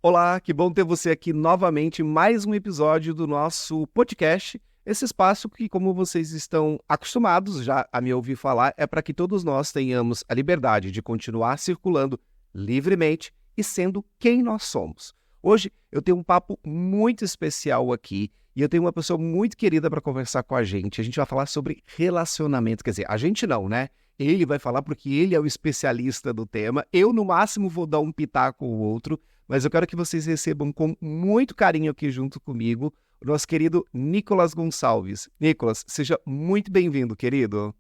Olá, que bom ter você aqui novamente em mais um episódio do nosso podcast. Esse espaço que, como vocês estão acostumados já a me ouvir falar, é para que todos nós tenhamos a liberdade de continuar circulando livremente e sendo quem nós somos. Hoje eu tenho um papo muito especial aqui e eu tenho uma pessoa muito querida para conversar com a gente. A gente vai falar sobre relacionamento, quer dizer, a gente não, né? Ele vai falar porque ele é o especialista do tema. Eu, no máximo, vou dar um pitaco ou outro, mas eu quero que vocês recebam com muito carinho aqui junto comigo o nosso querido Nicolas Gonçalves. Nicolas, seja muito bem-vindo, querido.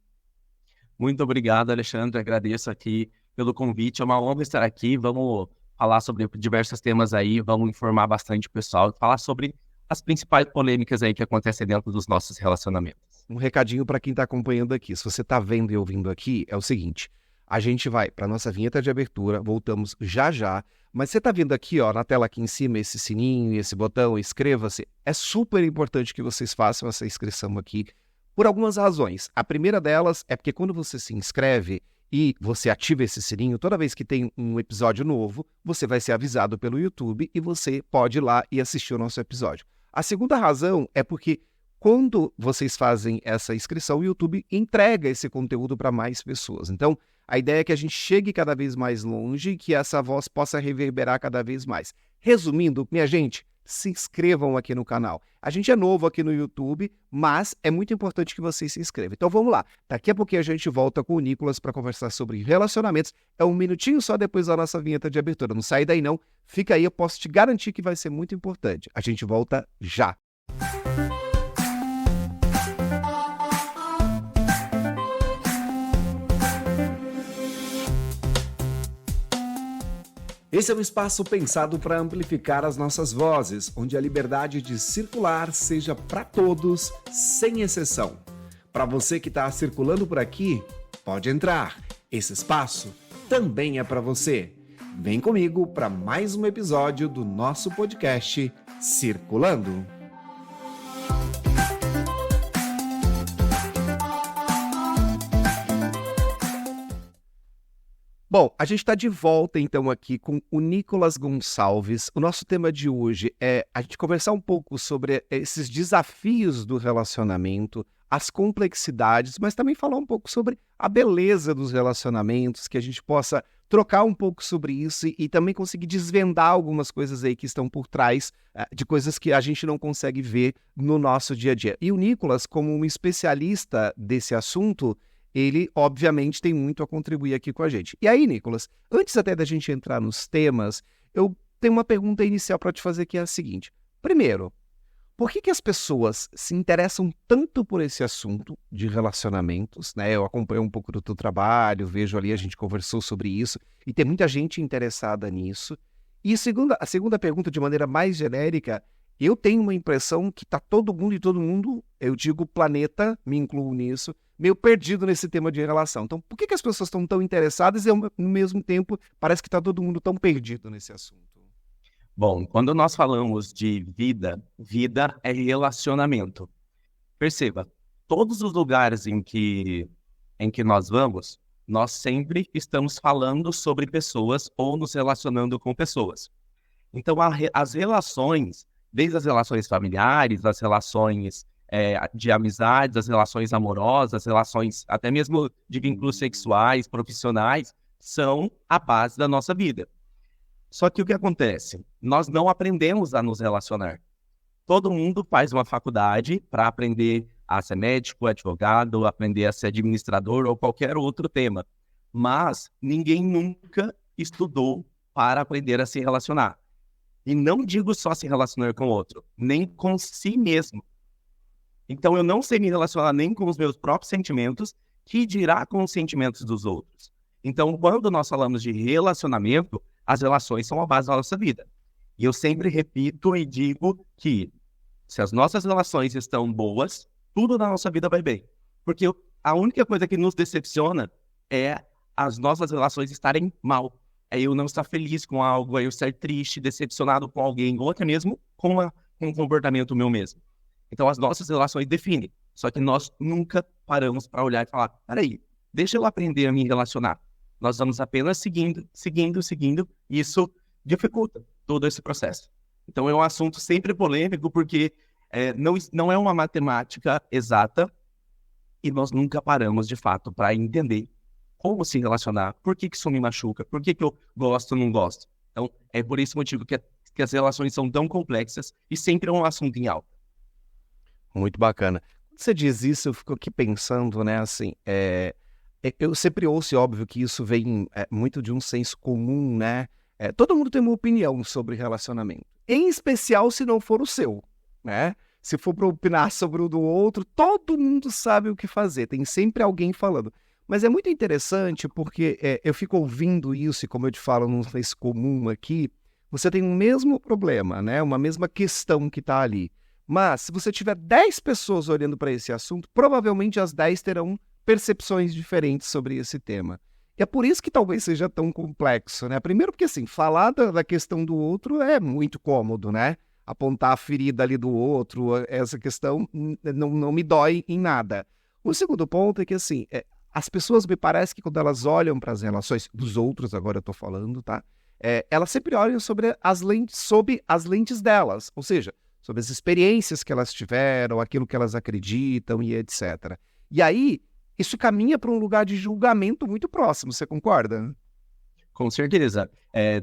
Muito obrigado, Alexandre. Agradeço aqui pelo convite. É uma honra estar aqui. Vamos falar sobre diversos temas aí, vamos informar bastante o pessoal, falar sobre as principais polêmicas aí que acontecem dentro dos nossos relacionamentos. Um recadinho para quem está acompanhando aqui. Se você está vendo e ouvindo aqui, é o seguinte: a gente vai para a nossa vinheta de abertura, voltamos já já, mas você está vendo aqui, ó, na tela aqui em cima, esse sininho e esse botão, inscreva-se. É super importante que vocês façam essa inscrição aqui, por algumas razões. A primeira delas é porque quando você se inscreve e você ativa esse sininho, toda vez que tem um episódio novo, você vai ser avisado pelo YouTube e você pode ir lá e assistir o nosso episódio. A segunda razão é porque quando vocês fazem essa inscrição, o YouTube entrega esse conteúdo para mais pessoas. Então, a ideia é que a gente chegue cada vez mais longe e que essa voz possa reverberar cada vez mais. Resumindo, minha gente, se inscrevam aqui no canal. A gente é novo aqui no YouTube, mas é muito importante que vocês se inscrevam. Então vamos lá. Daqui a pouquinho a gente volta com o Nicolas para conversar sobre relacionamentos. É um minutinho só depois da nossa vinheta de abertura. Não sai daí não. Fica aí, eu posso te garantir que vai ser muito importante. A gente volta já. Esse é um espaço pensado para amplificar as nossas vozes, onde a liberdade de circular seja para todos, sem exceção. Para você que está circulando por aqui, pode entrar. Esse espaço também é para você. Vem comigo para mais um episódio do nosso podcast Circulando. Bom, a gente está de volta então aqui com o Nicolas Gonçalves. O nosso tema de hoje é a gente conversar um pouco sobre esses desafios do relacionamento, as complexidades, mas também falar um pouco sobre a beleza dos relacionamentos, que a gente possa trocar um pouco sobre isso e também conseguir desvendar algumas coisas aí que estão por trás de coisas que a gente não consegue ver no nosso dia a dia. E o Nicolas, como um especialista desse assunto, ele, obviamente, tem muito a contribuir aqui com a gente. E aí, Nicolas, antes até da gente entrar nos temas, eu tenho uma pergunta inicial para te fazer que é a seguinte. Primeiro, por que as pessoas se interessam tanto por esse assunto de relacionamentos, né? Eu acompanho um pouco do teu trabalho, vejo ali, a gente conversou sobre isso, e tem muita gente interessada nisso. E a segunda pergunta, de maneira mais genérica, eu tenho uma impressão que está todo mundo, eu digo planeta, me incluo nisso, meio perdido nesse tema de relação. Então, por que as pessoas estão tão interessadas e, ao mesmo tempo, parece que está todo mundo tão perdido nesse assunto? Bom, quando nós falamos de vida, vida é relacionamento. Perceba, todos os lugares em que nós vamos, nós sempre estamos falando sobre pessoas ou nos relacionando com pessoas. Então, as relações, desde as relações familiares, as relações de amizades, as relações amorosas, as relações até mesmo de vínculos sexuais, profissionais, são a base da nossa vida. Só que o que acontece? Nós não aprendemos a nos relacionar. Todo mundo faz uma faculdade para aprender a ser médico, advogado, aprender a ser administrador ou qualquer outro tema. Mas ninguém nunca estudou para aprender a se relacionar. E não digo só se relacionar com o outro, nem com si mesmo. Então, eu não sei me relacionar nem com os meus próprios sentimentos, que dirá com os sentimentos dos outros. Então, quando nós falamos de relacionamento, as relações são a base da nossa vida. E eu sempre repito e digo que se as nossas relações estão boas, tudo na nossa vida vai bem. Porque a única coisa que nos decepciona é as nossas relações estarem mal. É eu não estar feliz com algo, é eu estar triste, decepcionado com alguém, ou até mesmo com um comportamento meu mesmo. Então, as nossas relações definem. Só que nós nunca paramos para olhar e falar, peraí, deixa eu aprender a me relacionar. Nós vamos apenas seguindo. Isso dificulta todo esse processo. Então é um assunto sempre polêmico, porque não é uma matemática exata e nós nunca paramos, de fato, para entender como se relacionar, por que isso me machuca, por que eu gosto ou não gosto. Então, é por esse motivo que as relações são tão complexas e sempre é um assunto em alta. Muito bacana. Quando você diz isso, eu fico aqui pensando, né, assim, eu sempre ouço, e óbvio que isso vem muito de um senso comum, né? Todo mundo tem uma opinião sobre relacionamento, em especial se não for o seu, né? Se for para opinar sobre o do outro, todo mundo sabe o que fazer, tem sempre alguém falando. Mas é muito interessante porque eu fico ouvindo isso, e como eu te falo, num senso comum aqui, você tem o mesmo problema, né? Uma mesma questão que está ali. Mas se você tiver 10 pessoas olhando para esse assunto, provavelmente as 10 terão percepções diferentes sobre esse tema. E é por isso que talvez seja tão complexo, né? Primeiro porque, assim, falar da questão do outro é muito cômodo, né? Apontar a ferida ali do outro, essa questão não me dói em nada. O segundo ponto é que, assim, as pessoas, me parece que quando elas olham para as relações dos outros, agora eu estou falando, tá? Elas sempre olham sob as lentes delas, ou seja, sobre as experiências que elas tiveram, aquilo que elas acreditam e etc. E aí, isso caminha para um lugar de julgamento muito próximo, você concorda? Com certeza.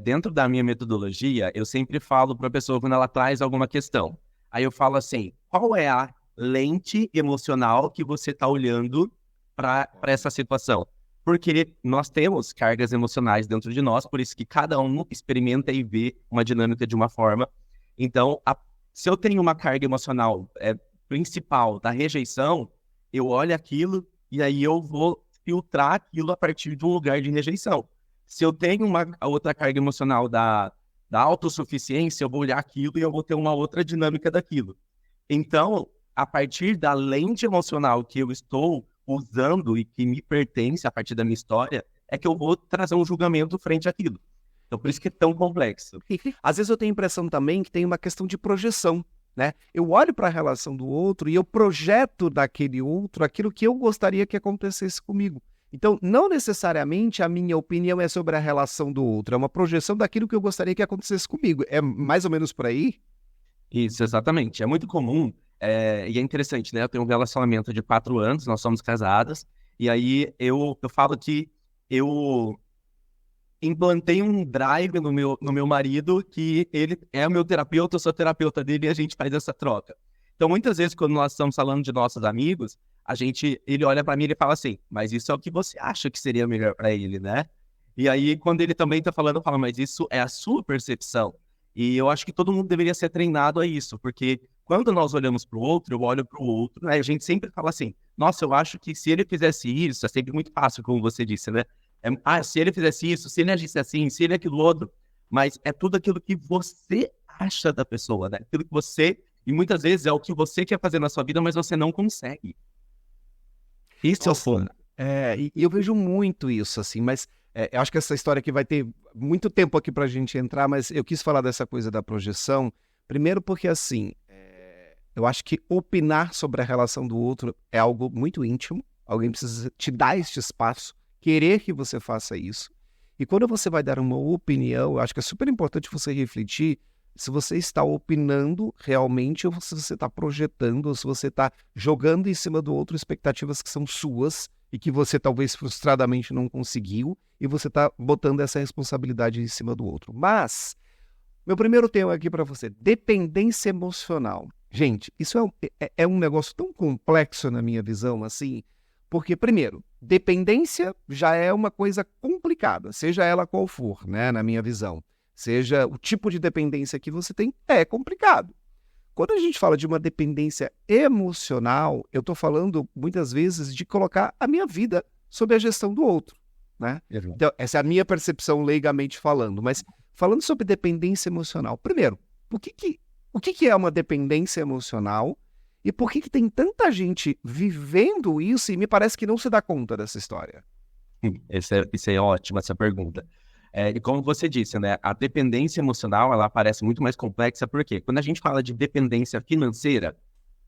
Dentro da minha metodologia, eu sempre falo para a pessoa quando ela traz alguma questão. Aí eu falo assim, qual é a lente emocional que você está olhando para essa situação? Porque nós temos cargas emocionais dentro de nós, por isso que cada um experimenta e vê uma dinâmica de uma forma. Então, se eu tenho uma carga emocional principal da rejeição, eu olho aquilo e aí eu vou filtrar aquilo a partir de um lugar de rejeição. Se eu tenho a outra carga emocional da autossuficiência, eu vou olhar aquilo e eu vou ter uma outra dinâmica daquilo. Então, a partir da lente emocional que eu estou usando e que me pertence a partir da minha história, é que eu vou trazer um julgamento frente àquilo. Então, por isso que é tão complexo. Às vezes eu tenho a impressão também que tem uma questão de projeção, né? Eu olho para a relação do outro e eu projeto daquele outro aquilo que eu gostaria que acontecesse comigo. Então, não necessariamente a minha opinião é sobre a relação do outro, é uma projeção daquilo que eu gostaria que acontecesse comigo. É mais ou menos por aí? Isso, exatamente. É muito comum, e é interessante, né? Eu tenho um relacionamento de 4 anos, nós somos casadas, e aí eu falo que eu implantei um drive no meu marido, que ele é o meu terapeuta, eu sou terapeuta dele, e a gente faz essa troca. Então, muitas vezes, quando nós estamos falando de nossos amigos, ele olha para mim e ele fala assim, mas isso é o que você acha que seria melhor para ele, né? E aí, quando ele também tá falando, eu falo, mas isso é a sua percepção. E eu acho que todo mundo deveria ser treinado a isso, porque quando nós olhamos para o outro, eu olho para o outro, né? A gente sempre fala assim, nossa, eu acho que se ele fizesse isso, é sempre muito fácil, como você disse, né? Se ele fizesse isso, se ele agisse assim, se ele aquilo outro, mas é tudo aquilo que você acha da pessoa, né? Aquilo que você, e muitas vezes é o que você quer fazer na sua vida, mas você não consegue. Isso é o fogo. E eu vejo muito isso, assim, mas eu acho que essa história aqui vai ter muito tempo aqui pra gente entrar, mas eu quis falar dessa coisa da projeção, primeiro porque, assim, eu acho que opinar sobre a relação do outro é algo muito íntimo, alguém precisa te dar este espaço, querer que você faça isso, e quando você vai dar uma opinião, eu acho que é super importante você refletir se você está opinando realmente ou se você está projetando, ou se você está jogando em cima do outro expectativas que são suas e que você talvez frustradamente não conseguiu e você está botando essa responsabilidade em cima do outro. Mas, meu primeiro tema aqui para você, dependência emocional. Gente, isso é um negócio tão complexo na minha visão, assim, porque, primeiro, dependência já é uma coisa complicada, seja ela qual for, né, na minha visão. Seja o tipo de dependência que você tem, é complicado. Quando a gente fala de uma dependência emocional, eu estou falando muitas vezes de colocar a minha vida sob a gestão do outro, né? Então, essa é a minha percepção leigamente falando. Mas falando sobre dependência emocional, primeiro, o que é uma dependência emocional e por que tem tanta gente vivendo isso e me parece que não se dá conta dessa história? Isso é ótimo, essa pergunta. E como você disse, né, a dependência emocional, ela parece muito mais complexa, porque quando a gente fala de dependência financeira,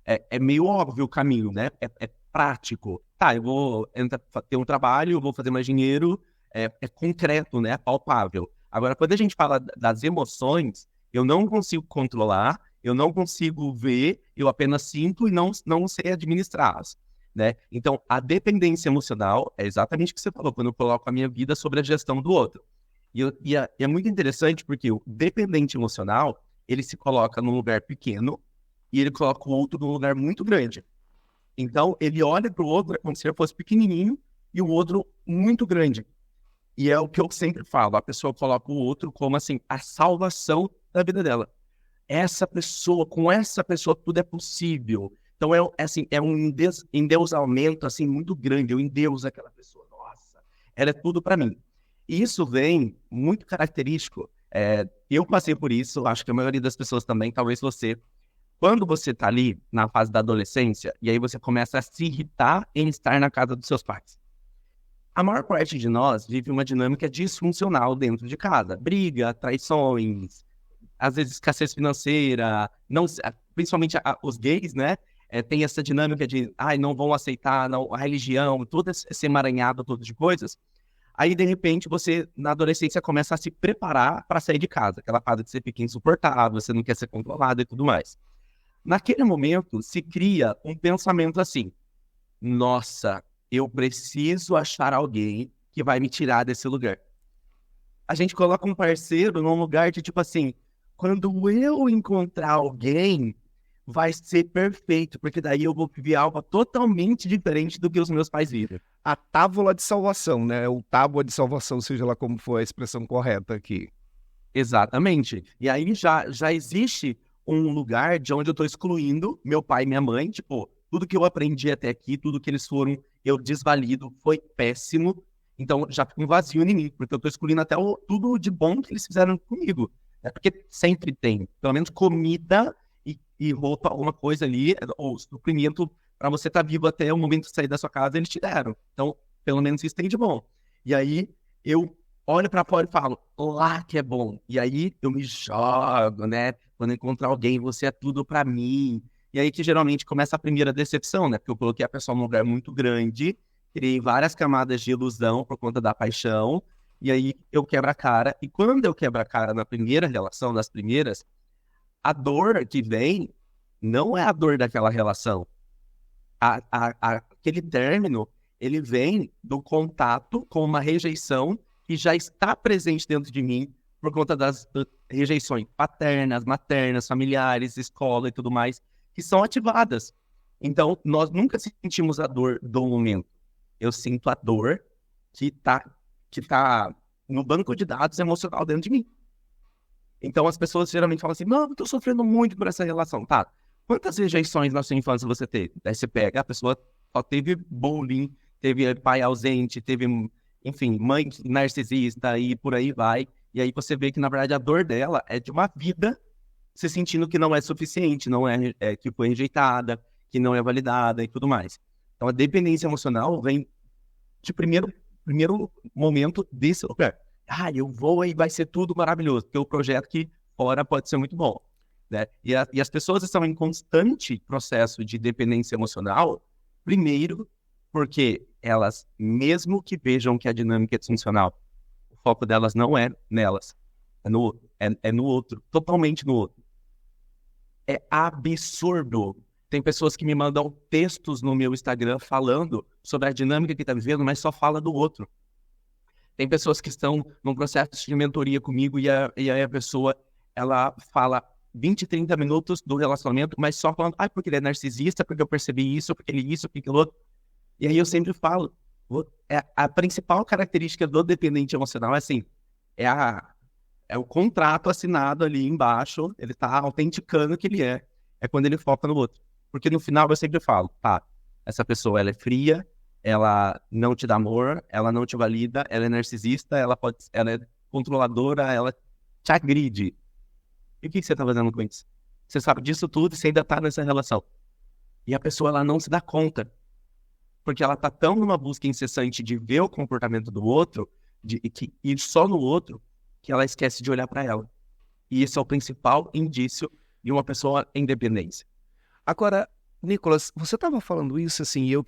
é meio óbvio o caminho, né? É prático. Tá, eu vou ter um trabalho, eu vou fazer mais dinheiro, é concreto, né? É palpável. Agora, quando a gente fala das emoções, eu não consigo controlar, eu não consigo ver, eu apenas sinto e não sei administrá-las, né? Então, a dependência emocional é exatamente o que você falou, quando eu coloco a minha vida sobre a gestão do outro. E é muito interessante porque o dependente emocional, ele se coloca num lugar pequeno e ele coloca o outro num lugar muito grande. Então, ele olha para o outro como se ele fosse pequenininho e o outro muito grande. E é o que eu sempre falo, a pessoa coloca o outro como, assim, a salvação da vida dela. Com essa pessoa tudo é possível. Então, assim, é um endeusamento, assim, muito grande. Eu endeuso aquela pessoa. Nossa, ela é tudo para mim. E isso vem muito característico. Eu passei por isso, acho que a maioria das pessoas também, talvez você. Quando você tá ali na fase da adolescência, e aí você começa a se irritar em estar na casa dos seus pais. A maior parte de nós vive uma dinâmica disfuncional dentro de casa. Briga, traições, às vezes escassez financeira, principalmente os gays, né? Tem essa dinâmica de, não vão aceitar não, a religião, todo esse emaranhado todo de coisas. Aí, de repente, você, na adolescência, começa a se preparar para sair de casa. Aquela fase de você fica insuportável, você não quer ser controlado e tudo mais. Naquele momento, se cria um pensamento assim, nossa, eu preciso achar alguém que vai me tirar desse lugar. A gente coloca um parceiro num lugar de tipo assim, quando eu encontrar alguém, vai ser perfeito, porque daí eu vou viver algo totalmente diferente do que os meus pais vivem. A tábua de salvação, né? O tábua de salvação, seja lá como for a expressão correta aqui. Exatamente. E aí já existe um lugar de onde eu estou excluindo meu pai e minha mãe, tipo, tudo que eu aprendi até aqui, tudo que eles foram, eu desvalido, foi péssimo. Então já fica um vazio em mim, porque eu estou excluindo até tudo de bom que eles fizeram comigo. Porque sempre tem, pelo menos comida e roupa, alguma coisa ali, ou suprimento para você estar vivo até o momento de sair da sua casa, eles te deram. Então, pelo menos isso tem de bom. E aí, eu olho para fora e falo, lá que é bom. E aí, eu me jogo, né? Quando eu encontrar alguém, você é tudo para mim. E aí que geralmente começa a primeira decepção, né? Porque eu coloquei a pessoa num lugar muito grande, criei várias camadas de ilusão por conta da paixão, e aí eu quebro a cara. E quando eu quebro a cara na primeira relação, das primeiras, a dor que vem não é a dor daquela relação. Aquele término, ele vem do contato com uma rejeição que já está presente dentro de mim por conta das rejeições paternas, maternas, familiares, escola e tudo mais, que são ativadas. Então, nós nunca sentimos a dor do momento. Eu sinto a dor que tá no banco de dados emocional dentro de mim. Então, as pessoas geralmente falam assim, não, eu tô sofrendo muito por essa relação. Tá, quantas rejeições na sua infância você teve? Daí você pega, a pessoa só teve bullying, teve pai ausente, teve, enfim, mãe narcisista e por aí vai. E aí você vê que, na verdade, a dor dela é de uma vida se sentindo que não é suficiente, não que foi rejeitada, que não é validada e tudo mais. Então, a dependência emocional vem de primeiro momento desse lugar. Eu vou e vai ser tudo maravilhoso, porque o projeto que fora pode ser muito bom, né? E as pessoas estão em constante processo de dependência emocional, primeiro, porque elas, mesmo que vejam que a dinâmica é disfuncional, o foco delas não é nelas, é no outro, é no outro, totalmente no outro. É absurdo. Tem pessoas que me mandam textos no meu Instagram falando sobre a dinâmica que está vivendo, mas só fala do outro. Tem pessoas que estão num processo de mentoria comigo e aí a pessoa, ela fala 20, 30 minutos do relacionamento, mas só falando, porque ele é narcisista, porque eu percebi isso, porque ele isso, porque aquilo outro. E aí eu sempre falo, a principal característica do dependente emocional é assim, é o contrato assinado ali embaixo, ele está autenticando que ele é quando ele foca no outro. Porque no final eu sempre falo, essa pessoa ela é fria, ela não te dá amor, ela não te valida, ela é narcisista, ela é controladora, ela te agride. E o que você está fazendo com isso? Você sabe disso tudo e você ainda está nessa relação. E a pessoa ela não se dá conta. Porque ela está tão numa busca incessante de ver o comportamento do outro, e só no outro, que ela esquece de olhar para ela. E esse é o principal indício de uma pessoa em dependência. Agora, Nicolas, você estava falando isso, assim, eu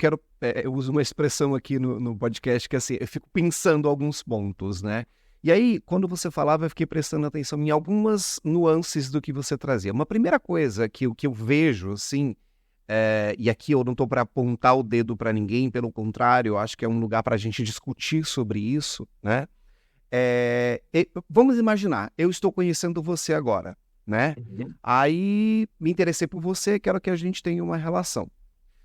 uso uma expressão aqui no podcast que, assim, eu fico pensando alguns pontos, né? E aí, quando você falava, eu fiquei prestando atenção em algumas nuances do que você trazia. Uma primeira coisa que eu vejo, assim, e aqui eu não estou para apontar o dedo para ninguém, pelo contrário, eu acho que é um lugar para a gente discutir sobre isso, né? Vamos imaginar, eu estou conhecendo você agora, né? Uhum. Aí me interessei por você, quero que a gente tenha uma relação.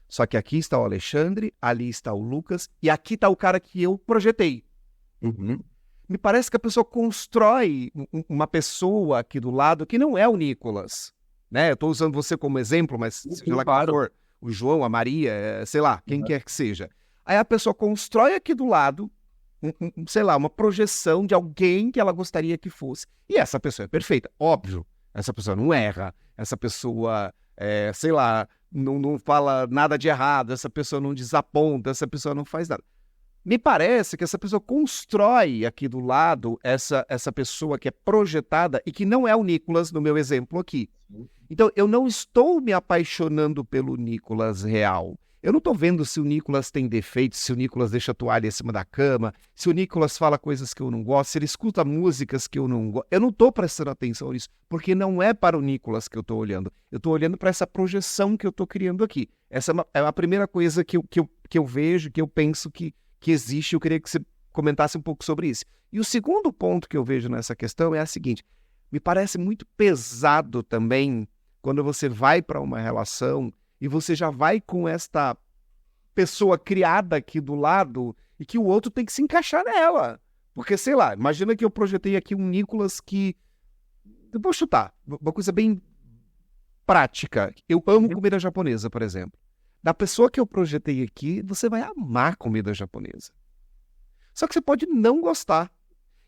Só que aqui está o Alexandre, ali está o Lucas, e aqui está o cara que eu projetei. Uhum. Me parece que a pessoa constrói uma pessoa aqui do lado que não é o Nicolas, né? Eu estou usando você como exemplo, mas seja lá quem Claro. for, o João, a Maria, sei lá, quem Uhum. quer que seja. Aí a pessoa constrói aqui do lado, sei lá, uma projeção de alguém que ela gostaria que fosse. E essa pessoa é perfeita, óbvio. Essa pessoa não erra, essa pessoa, sei lá, não fala nada de errado, essa pessoa não desaponta, essa pessoa não faz nada. Me parece que essa pessoa constrói aqui do lado essa pessoa que é projetada e que não é o Nicolas no meu exemplo aqui. Então, eu não estou me apaixonando pelo Nicolas real. Eu não estou vendo se o Nicolas tem defeitos, se o Nicolas deixa a toalha em cima da cama, se o Nicolas fala coisas que eu não gosto, se ele escuta músicas que eu não gosto. Eu não estou prestando atenção nisso, porque não é para o Nicolas que eu estou olhando. Eu estou olhando para essa projeção que eu estou criando aqui. Essa é a primeira coisa que eu vejo, que eu penso que existe. Eu queria que você comentasse um pouco sobre isso. E o segundo ponto que eu vejo nessa questão é a seguinte: me parece muito pesado também quando você vai para uma relação e você já vai com esta pessoa criada aqui do lado e que o outro tem que se encaixar nela. Porque, sei lá, imagina que eu projetei aqui um Nicolas que... Eu vou chutar, uma coisa bem prática. Eu amo comida japonesa, por exemplo. Da pessoa que eu projetei aqui, você vai amar comida japonesa. Só que você pode não gostar.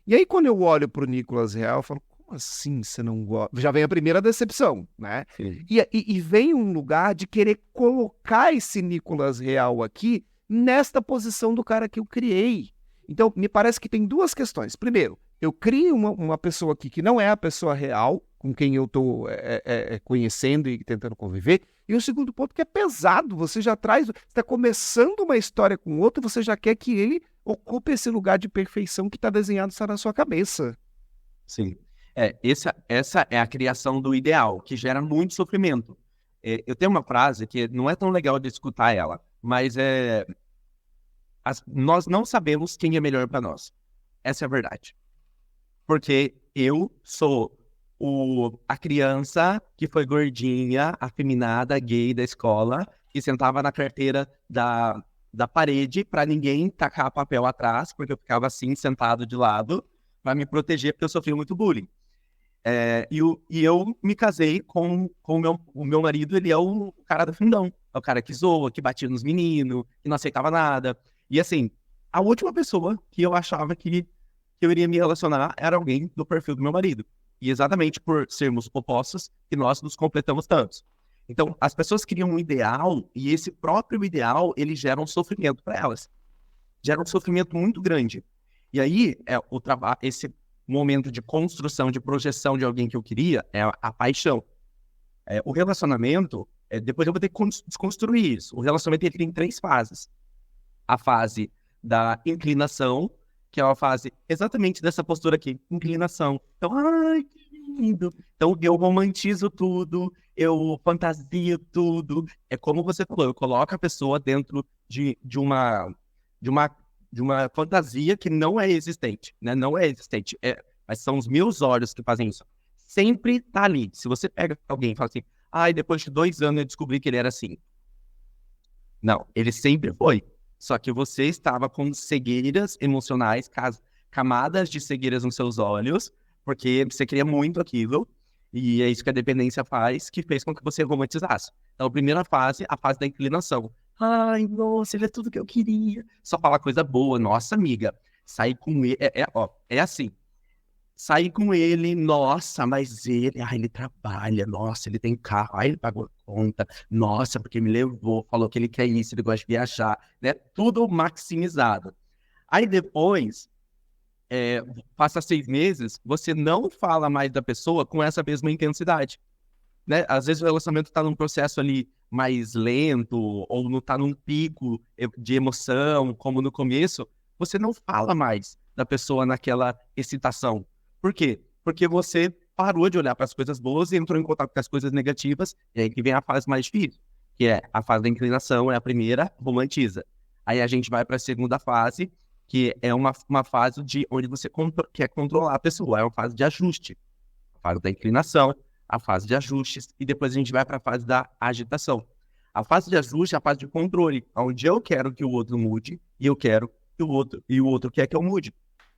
E aí, quando eu olho pro Nicolas real, eu falo, como assim você não gosta? Já vem a primeira decepção, né? Sim. E vem um lugar de querer colocar esse Nicolas real aqui nesta posição do cara que eu criei. Então, me parece que tem duas questões. Primeiro, eu crio uma pessoa aqui que não é a pessoa real, com quem eu estou conhecendo e tentando conviver. E o segundo ponto que é pesado, você já traz, você está começando uma história com outro, você já quer que ele ocupe esse lugar de perfeição que está desenhado só na sua cabeça. Sim. Essa é a criação do ideal, que gera muito sofrimento. Eu tenho uma frase que não é tão legal de escutar ela, mas nós não sabemos quem é melhor para nós. Essa é a verdade. Porque eu sou a criança que foi gordinha, afeminada, gay da escola, que sentava na carteira da parede para ninguém tacar papel atrás, porque eu ficava assim, sentado de lado, para me proteger, porque eu sofria muito bullying. E eu me casei com o meu marido, ele é o cara do fundão. É o cara que zoa, que batia nos meninos, que não aceitava nada. E assim, a última pessoa que eu achava que eu iria me relacionar era alguém do perfil do meu marido. E exatamente por sermos opostos que nós nos completamos tanto. Então, as pessoas criam um ideal e esse próprio ideal, ele gera um sofrimento para elas. Gera um sofrimento muito grande. E aí, esse momento de construção, de projeção de alguém que eu queria, é a paixão. O relacionamento, depois eu vou ter que desconstruir isso. O relacionamento ele tem 3 fases. A fase da inclinação, que é uma fase exatamente dessa postura aqui, inclinação. Então, ai, que lindo. Então, eu romantizo tudo, eu fantasio tudo. É como você falou, eu coloco a pessoa dentro de uma fantasia que não é existente, né? Não é existente. Mas são os meus olhos que fazem isso. Sempre tá ali. Se você pega alguém e fala assim, ai, depois de 2 anos eu descobri que ele era assim. Não, ele sempre foi. Só que você estava com cegueiras emocionais, camadas de cegueiras nos seus olhos, porque você queria muito aquilo, e é isso que a dependência faz, que fez com que você romantizasse. Então, a primeira fase, a fase da inclinação. Ai, nossa, ele é tudo que eu queria. Só fala coisa boa. Nossa, amiga, sair com ele... É assim. Sair com ele, nossa, mas ele trabalha, nossa, ele tem carro, ele pagou a conta, nossa, porque me levou, falou que ele quer isso, ele gosta de viajar, né? Tudo maximizado. Aí depois, passa 6 meses, você não fala mais da pessoa com essa mesma intensidade, né? Às vezes o relacionamento está num processo ali mais lento, ou não está num pico de emoção, como no começo, você não fala mais. da pessoa naquela excitação. Por quê? Porque você parou de olhar para as coisas boas e entrou em contato com as coisas negativas, e aí que vem a fase mais difícil, que é a fase da inclinação, é a primeira, romantiza. Aí a gente vai para a segunda fase, que é uma fase onde você quer controlar a pessoa, é uma fase de ajuste. A fase da inclinação, a fase de ajustes, e depois a gente vai para a fase da agitação. A fase de ajuste é a fase de controle, onde eu quero que o outro mude, e eu quero que o outro quer que eu mude.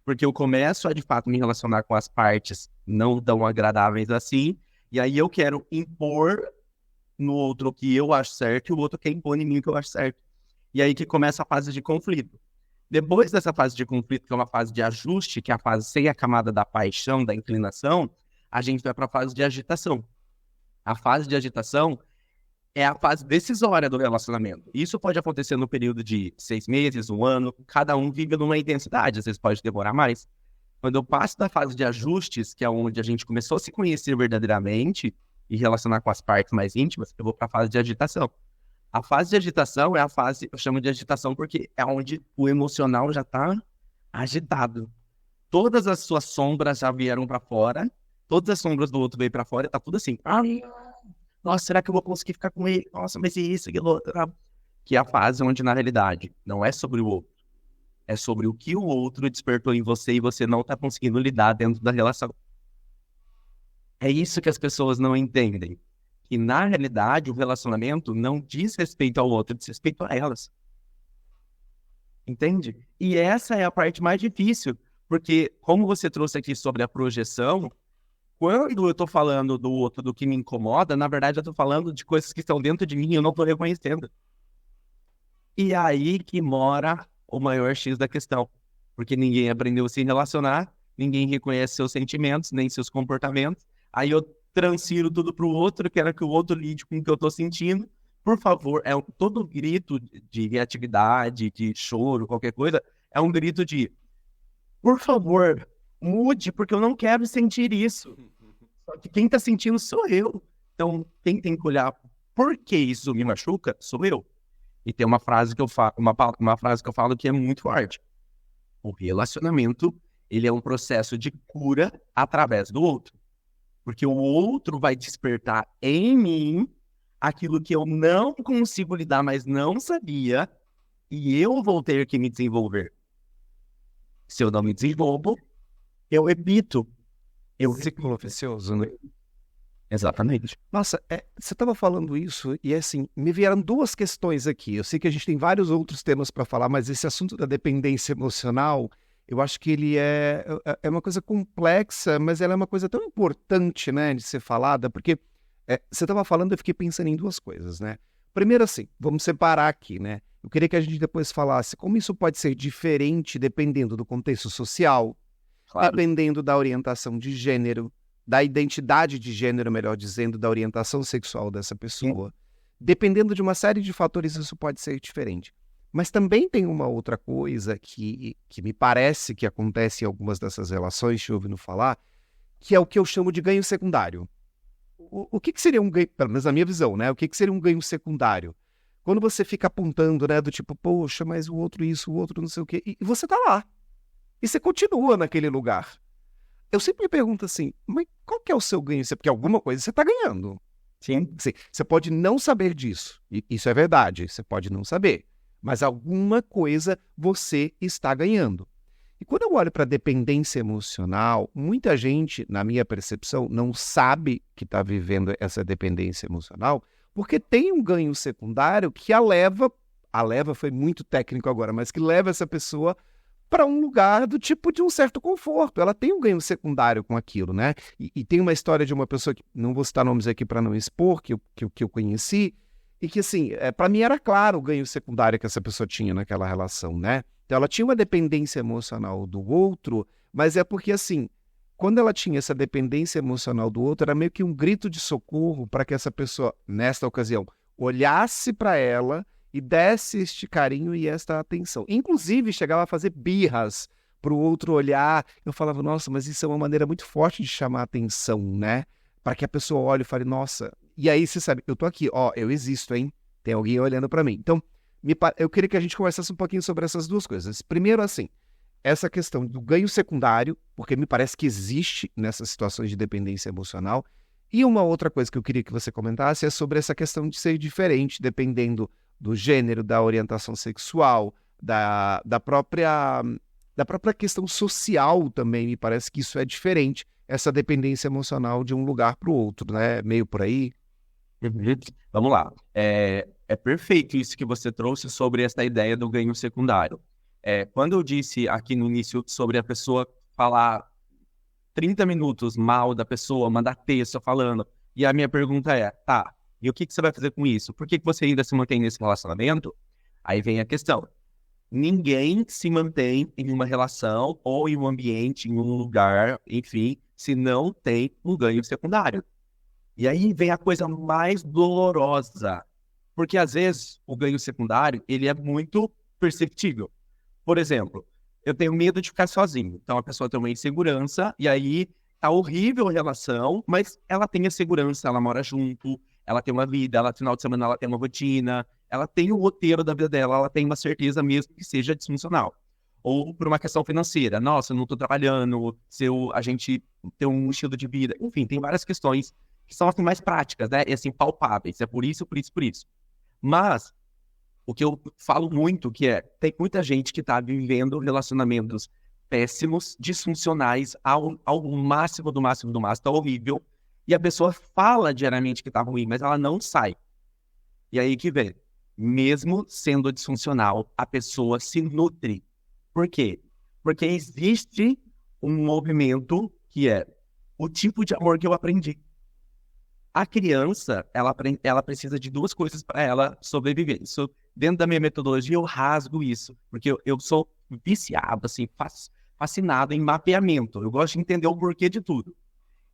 Porque eu começo a, de fato, me relacionar com as partes não tão agradáveis assim, e aí eu quero impor no outro o que eu acho certo, e o outro quer impor em mim o que eu acho certo. E aí que começa a fase de conflito. Depois dessa fase de conflito, que é uma fase de ajuste, que é a fase sem a camada da paixão, da inclinação, a gente vai para a fase de agitação. A fase de agitação é a fase decisória do relacionamento. Isso pode acontecer no período de 6 meses, 1 ano, cada um vive numa intensidade, às vezes pode demorar mais. Quando eu passo da fase de ajustes, que é onde a gente começou a se conhecer verdadeiramente e relacionar com as partes mais íntimas, eu vou para a fase de agitação. A fase de agitação é a fase, eu chamo de agitação porque é onde o emocional já está agitado. Todas as suas sombras já vieram para fora, todas as sombras do outro veio para fora, tá tudo assim. Nossa, será que eu vou conseguir ficar com ele? Nossa, mas isso, aquilo outro. Que é a fase onde, na realidade, não é sobre o outro. É sobre o que o outro despertou em você e você não está conseguindo lidar dentro da relação. É isso que as pessoas não entendem. Que, na realidade, o relacionamento não diz respeito ao outro, diz respeito a elas. Entende? E essa é a parte mais difícil. Porque, como você trouxe aqui sobre a projeção, quando eu tô falando do outro, do que me incomoda, na verdade eu tô falando de coisas que estão dentro de mim e eu não tô reconhecendo. E aí que mora o maior X da questão. Porque ninguém aprendeu a se relacionar, ninguém reconhece seus sentimentos, nem seus comportamentos. Aí eu transfiro tudo pro outro, quero que o outro lide com o que eu tô sentindo. Por favor, todo grito de reatividade, de choro, qualquer coisa, é um grito de, por favor, mude, porque eu não quero sentir isso. Só que quem tá sentindo sou eu. Então, quem tem que olhar por que isso me machuca, sou eu. E tem uma frase que eu falo, uma frase que eu falo que é muito forte. O relacionamento, ele é um processo de cura através do outro. Porque o outro vai despertar em mim aquilo que eu não consigo lidar, mas não sabia, e eu vou ter que me desenvolver. Se eu não me desenvolvo, eu evito. Ciclo vicioso, né? Exatamente. Nossa, você estava falando isso e assim, me vieram duas questões aqui. Eu sei que a gente tem vários outros temas para falar, mas esse assunto da dependência emocional, eu acho que ele é uma coisa complexa, mas ela é uma coisa tão importante, né, de ser falada, porque você estava falando, eu fiquei pensando em duas coisas, né? Primeiro assim, vamos separar aqui, né? Eu queria que a gente depois falasse como isso pode ser diferente dependendo do contexto social, Claro. dependendo da orientação de gênero, da identidade de gênero, melhor dizendo, da orientação sexual dessa pessoa. Dependendo de uma série de fatores, isso pode ser diferente. Mas também tem uma outra coisa que me parece que acontece em algumas dessas relações, te ouvindo falar, que é o que eu chamo de ganho secundário. O que seria um ganho, pelo menos na minha visão, né? O que seria um ganho secundário? Quando você fica apontando, né, do tipo, poxa, mas o outro isso, o outro não sei o quê, e você tá lá. E você continua naquele lugar. Eu sempre me pergunto assim, mas qual que é o seu ganho? Porque alguma coisa você está ganhando. Sim. Você pode não saber disso. E isso é verdade, você pode não saber. Mas alguma coisa você está ganhando. E quando eu olho para a dependência emocional, muita gente, na minha percepção, não sabe que está vivendo essa dependência emocional, porque tem um ganho secundário que a leva foi muito técnico agora, mas que leva essa pessoa para um lugar do tipo de um certo conforto. Ela tem um ganho secundário com aquilo, né? E tem uma história de uma pessoa que, não vou citar nomes aqui para não expor, que eu conheci, e que, assim, para mim era claro o ganho secundário que essa pessoa tinha naquela relação, né? Então ela tinha uma dependência emocional do outro, mas é porque, assim, quando ela tinha essa dependência emocional do outro, era meio que um grito de socorro para que essa pessoa, nesta ocasião, olhasse para ela e desse este carinho e esta atenção. Inclusive, chegava a fazer birras para o outro olhar. Eu falava, nossa, mas isso é uma maneira muito forte de chamar a atenção, né? Para que a pessoa olhe e fale, nossa... E aí, você sabe, eu tô aqui, ó, eu existo, hein? Tem alguém olhando para mim. Então, eu queria que a gente conversasse um pouquinho sobre essas duas coisas. Primeiro, assim, essa questão do ganho secundário, porque me parece que existe nessas situações de dependência emocional. E uma outra coisa que eu queria que você comentasse é sobre essa questão de ser diferente, dependendo do gênero, da orientação sexual, da própria questão social também. Me parece que isso é diferente, essa dependência emocional de um lugar para o outro, né? Meio por aí. Vamos lá. É perfeito isso que você trouxe sobre essa ideia do ganho secundário. Quando eu disse aqui no início sobre a pessoa falar 30 minutos mal da pessoa, mandar texto falando, e a minha pergunta é, tá, e o que você vai fazer com isso? Por que você ainda se mantém nesse relacionamento? Aí vem a questão. Ninguém se mantém em uma relação ou em um ambiente, em um lugar, enfim, se não tem um ganho secundário. E aí vem a coisa mais dolorosa, porque às vezes o ganho secundário, ele é muito perceptível. Por exemplo, eu tenho medo de ficar sozinho, então a pessoa tem uma insegurança, e aí tá horrível a relação, mas ela tem a segurança, ela mora junto, ela tem uma vida, ela final de semana ela tem uma rotina, ela tem o roteiro da vida dela, ela tem uma certeza mesmo que seja disfuncional. Ou por uma questão financeira, nossa, eu não tô trabalhando, a gente tem um estilo de vida, enfim, tem várias questões que são assim mais práticas, né? E assim, palpáveis. É por isso, por isso, por isso. Mas o que eu falo muito tem muita gente que tá vivendo relacionamentos péssimos, disfuncionais, ao máximo do máximo do máximo, tá horrível. E a pessoa fala diariamente que tá ruim, mas ela não sai. E aí que vem. Mesmo sendo disfuncional, a pessoa se nutre. Por quê? Porque existe um movimento que é o tipo de amor que eu aprendi. A criança, ela precisa de duas coisas para ela sobreviver. Isso, dentro da minha metodologia, eu rasgo isso, porque eu sou viciado, assim, fascinado em mapeamento. Eu gosto de entender o porquê de tudo.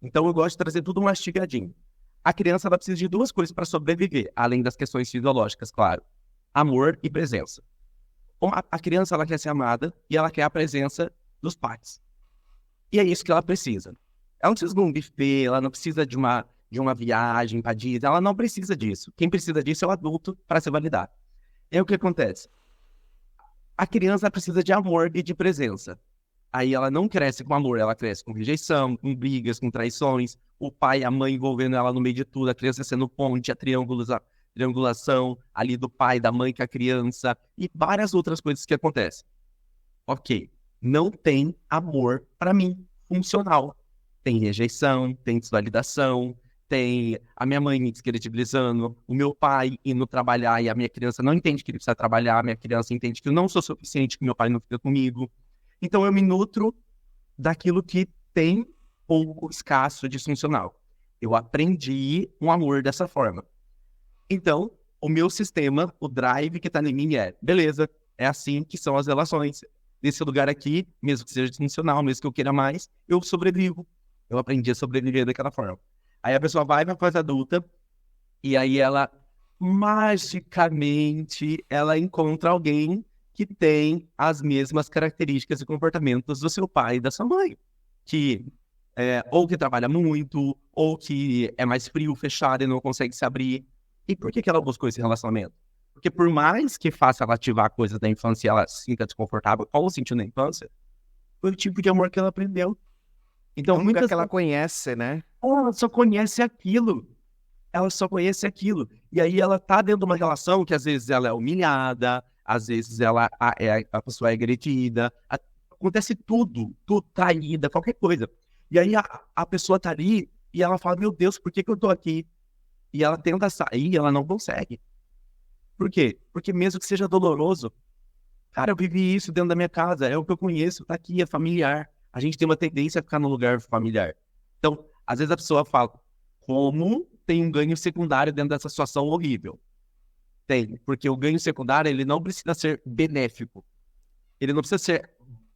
Então, eu gosto de trazer tudo mastigadinho. A criança, ela precisa de duas coisas para sobreviver, além das questões fisiológicas, claro. Amor e presença. A criança, ela quer ser amada e ela quer a presença dos pais. E é isso que ela precisa. Ela não precisa de um buffet, ela não precisa de uma viagem para Disney, ela não precisa disso. Quem precisa disso é o adulto para se validar. E aí o que acontece? A criança precisa de amor e de presença. Aí ela não cresce com amor, ela cresce com rejeição, com brigas, com traições, o pai e a mãe envolvendo ela no meio de tudo, a criança sendo ponte, a triangulação ali do pai, da mãe com a criança e várias outras coisas que acontecem. Ok, não tem amor para mim funcional. Tem rejeição, tem desvalidação, tem a minha mãe me descredibilizando, o meu pai indo trabalhar e a minha criança não entende que ele precisa trabalhar, a minha criança entende que eu não sou suficiente, que meu pai não fica comigo. Então eu me nutro daquilo que tem pouco escasso disfuncional. Eu aprendi um amor dessa forma. Então, o meu sistema, o drive que está em mim beleza, é assim que são as relações. Nesse lugar aqui, mesmo que seja disfuncional, mesmo que eu queira mais, eu sobrevivo. Eu aprendi a sobreviver daquela forma. Aí a pessoa vai para a fase adulta e aí ela, magicamente, ela encontra alguém que tem as mesmas características e comportamentos do seu pai e da sua mãe. Que ou que trabalha muito, ou que é mais frio, fechado e não consegue se abrir. E por que ela buscou esse relacionamento? Porque por mais que faça ela ativar coisas da infância e ela se sinta desconfortável, como sentiu na infância, foi o tipo de amor que ela aprendeu. Então, muitas que ela conhece, né? Ela só conhece aquilo. Ela só conhece aquilo. E aí ela tá dentro de uma relação que às vezes ela é humilhada, às vezes a pessoa é agredida, acontece tudo, traída, qualquer coisa. E aí a pessoa tá ali e ela fala, meu Deus, por que eu tô aqui? E ela tenta sair e ela não consegue. Por quê? Porque mesmo que seja doloroso, cara, eu vivi isso dentro da minha casa, é o que eu conheço, tá aqui, é familiar. A gente tem uma tendência a ficar no lugar familiar. Então, às vezes a pessoa fala, como tem um ganho secundário dentro dessa situação horrível? Tem, porque o ganho secundário, ele não precisa ser benéfico. Ele não precisa ser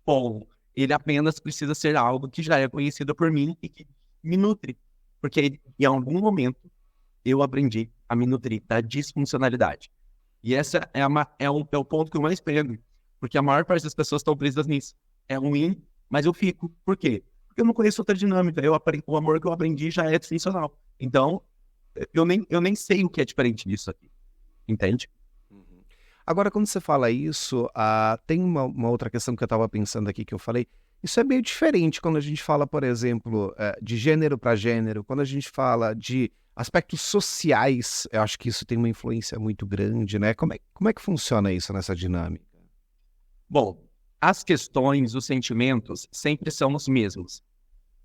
bom. Ele apenas precisa ser algo que já é conhecido por mim e que me nutre. Porque em algum momento eu aprendi a me nutrir da disfuncionalidade. E essa é o ponto que eu mais pego. Porque a maior parte das pessoas estão presas nisso. É ruim, mas eu fico. Por quê? Porque eu não conheço outra dinâmica. O amor que eu aprendi já é disfuncional. Então, eu nem sei o que é diferente disso aqui. Entende? Uhum. Agora, quando você fala isso, tem uma outra questão que eu estava pensando aqui que eu falei. Isso é meio diferente quando a gente fala, por exemplo, de gênero para gênero, quando a gente fala de aspectos sociais, eu acho que isso tem uma influência muito grande, né? Como é que funciona isso nessa dinâmica? Bom, as questões, os sentimentos sempre são os mesmos,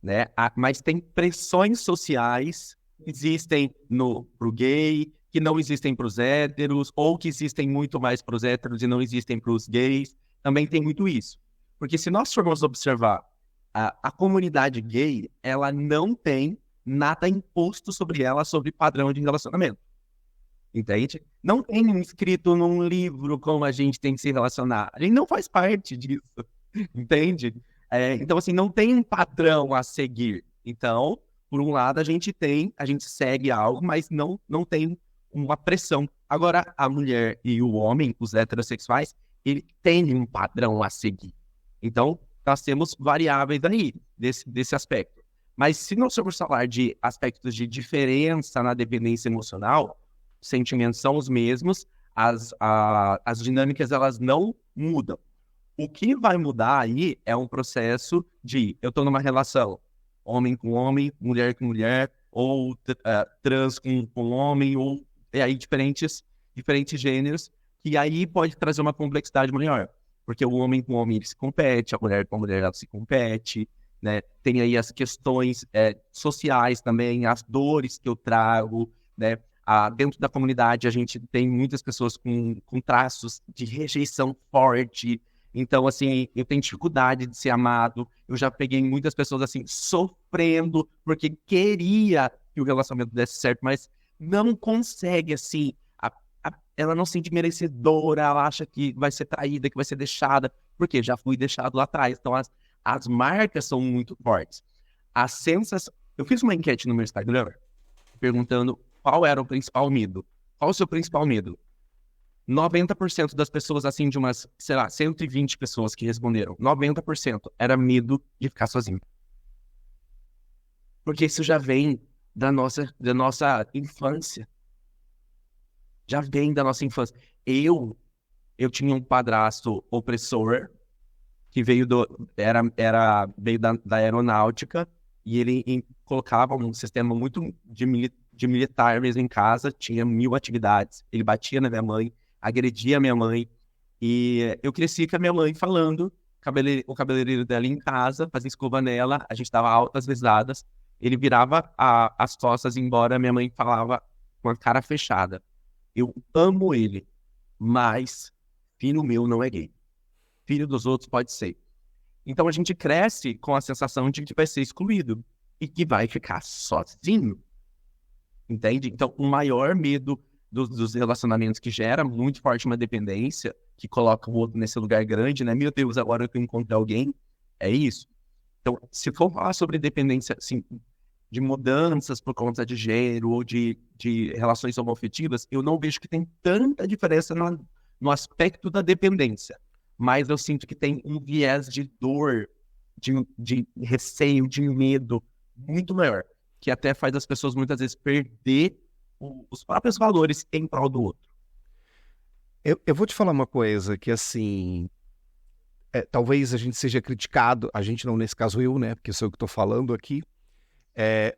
né? Mas tem pressões sociais que existem pro gay, que não existem para os héteros, ou que existem muito mais para os héteros e não existem para os gays. Também tem muito isso. Porque se nós formos observar, a comunidade gay, ela não tem nada imposto sobre ela sobre padrão de relacionamento. Entende? Não tem escrito num livro como a gente tem que se relacionar. A gente não faz parte disso. Entende? Então, assim, não tem um padrão a seguir. Então, por um lado, a gente segue algo, mas não tem uma pressão. Agora, a mulher e o homem, os heterossexuais, ele tem um padrão a seguir. Então, nós temos variáveis aí desse aspecto. Mas se nós formos falar de aspectos de diferença na dependência emocional, os sentimentos são os mesmos, as dinâmicas elas não mudam. O que vai mudar aí é um processo de eu estou numa relação homem com homem, mulher com mulher, ou trans com homem, ou aí diferentes gêneros, que aí pode trazer uma complexidade maior. Porque o homem com o homem ele se compete, a mulher com a mulher ela se compete, né? Tem aí as questões sociais também, as dores que eu trago, né? Dentro da comunidade a gente tem muitas pessoas com traços de rejeição forte. Então, assim, eu tenho dificuldade de ser amado. Eu já peguei muitas pessoas, assim, sofrendo porque queria que o relacionamento desse certo, mas não consegue, assim, ela não se sente merecedora, ela acha que vai ser traída, que vai ser deixada, porque já fui deixado lá atrás. Então, as marcas são muito fortes. Eu fiz uma enquete no meu Instagram, perguntando qual era o principal medo. Qual o seu principal medo? 90% das pessoas, assim, de umas, 120 pessoas que responderam, 90% era medo de ficar sozinho. Porque isso já vem da nossa infância. Já vem da nossa infância. Eu tinha um padrasto opressor que veio veio da aeronáutica e ele colocava um sistema muito de militar mesmo em casa, tinha 1000 atividades. Ele batia na minha mãe, agredia a minha mãe e eu cresci com a minha mãe falando, o cabeleireiro dela em casa, fazia escova nela, a gente dava altas risadas, ele virava as costas e ia embora, minha mãe falava com a cara fechada. Eu amo ele, mas filho meu não é gay. Filho dos outros pode ser. Então a gente cresce com a sensação de que vai ser excluído e que vai ficar sozinho. Entende? Então o maior medo dos relacionamentos que gera muito forte uma dependência, que coloca o outro nesse lugar grande, né? Meu Deus, agora que eu encontrei alguém, é isso. Então, se for falar sobre dependência, assim, de mudanças por conta de gênero ou de relações homoafetivas, eu não vejo que tem tanta diferença no aspecto da dependência. Mas eu sinto que tem um viés de dor, de receio, de medo muito maior, que até faz as pessoas muitas vezes perder os próprios valores em prol do outro. Eu vou te falar uma coisa que, assim, talvez a gente seja criticado, a gente não, nesse caso eu, né, porque sou eu que estou falando aqui,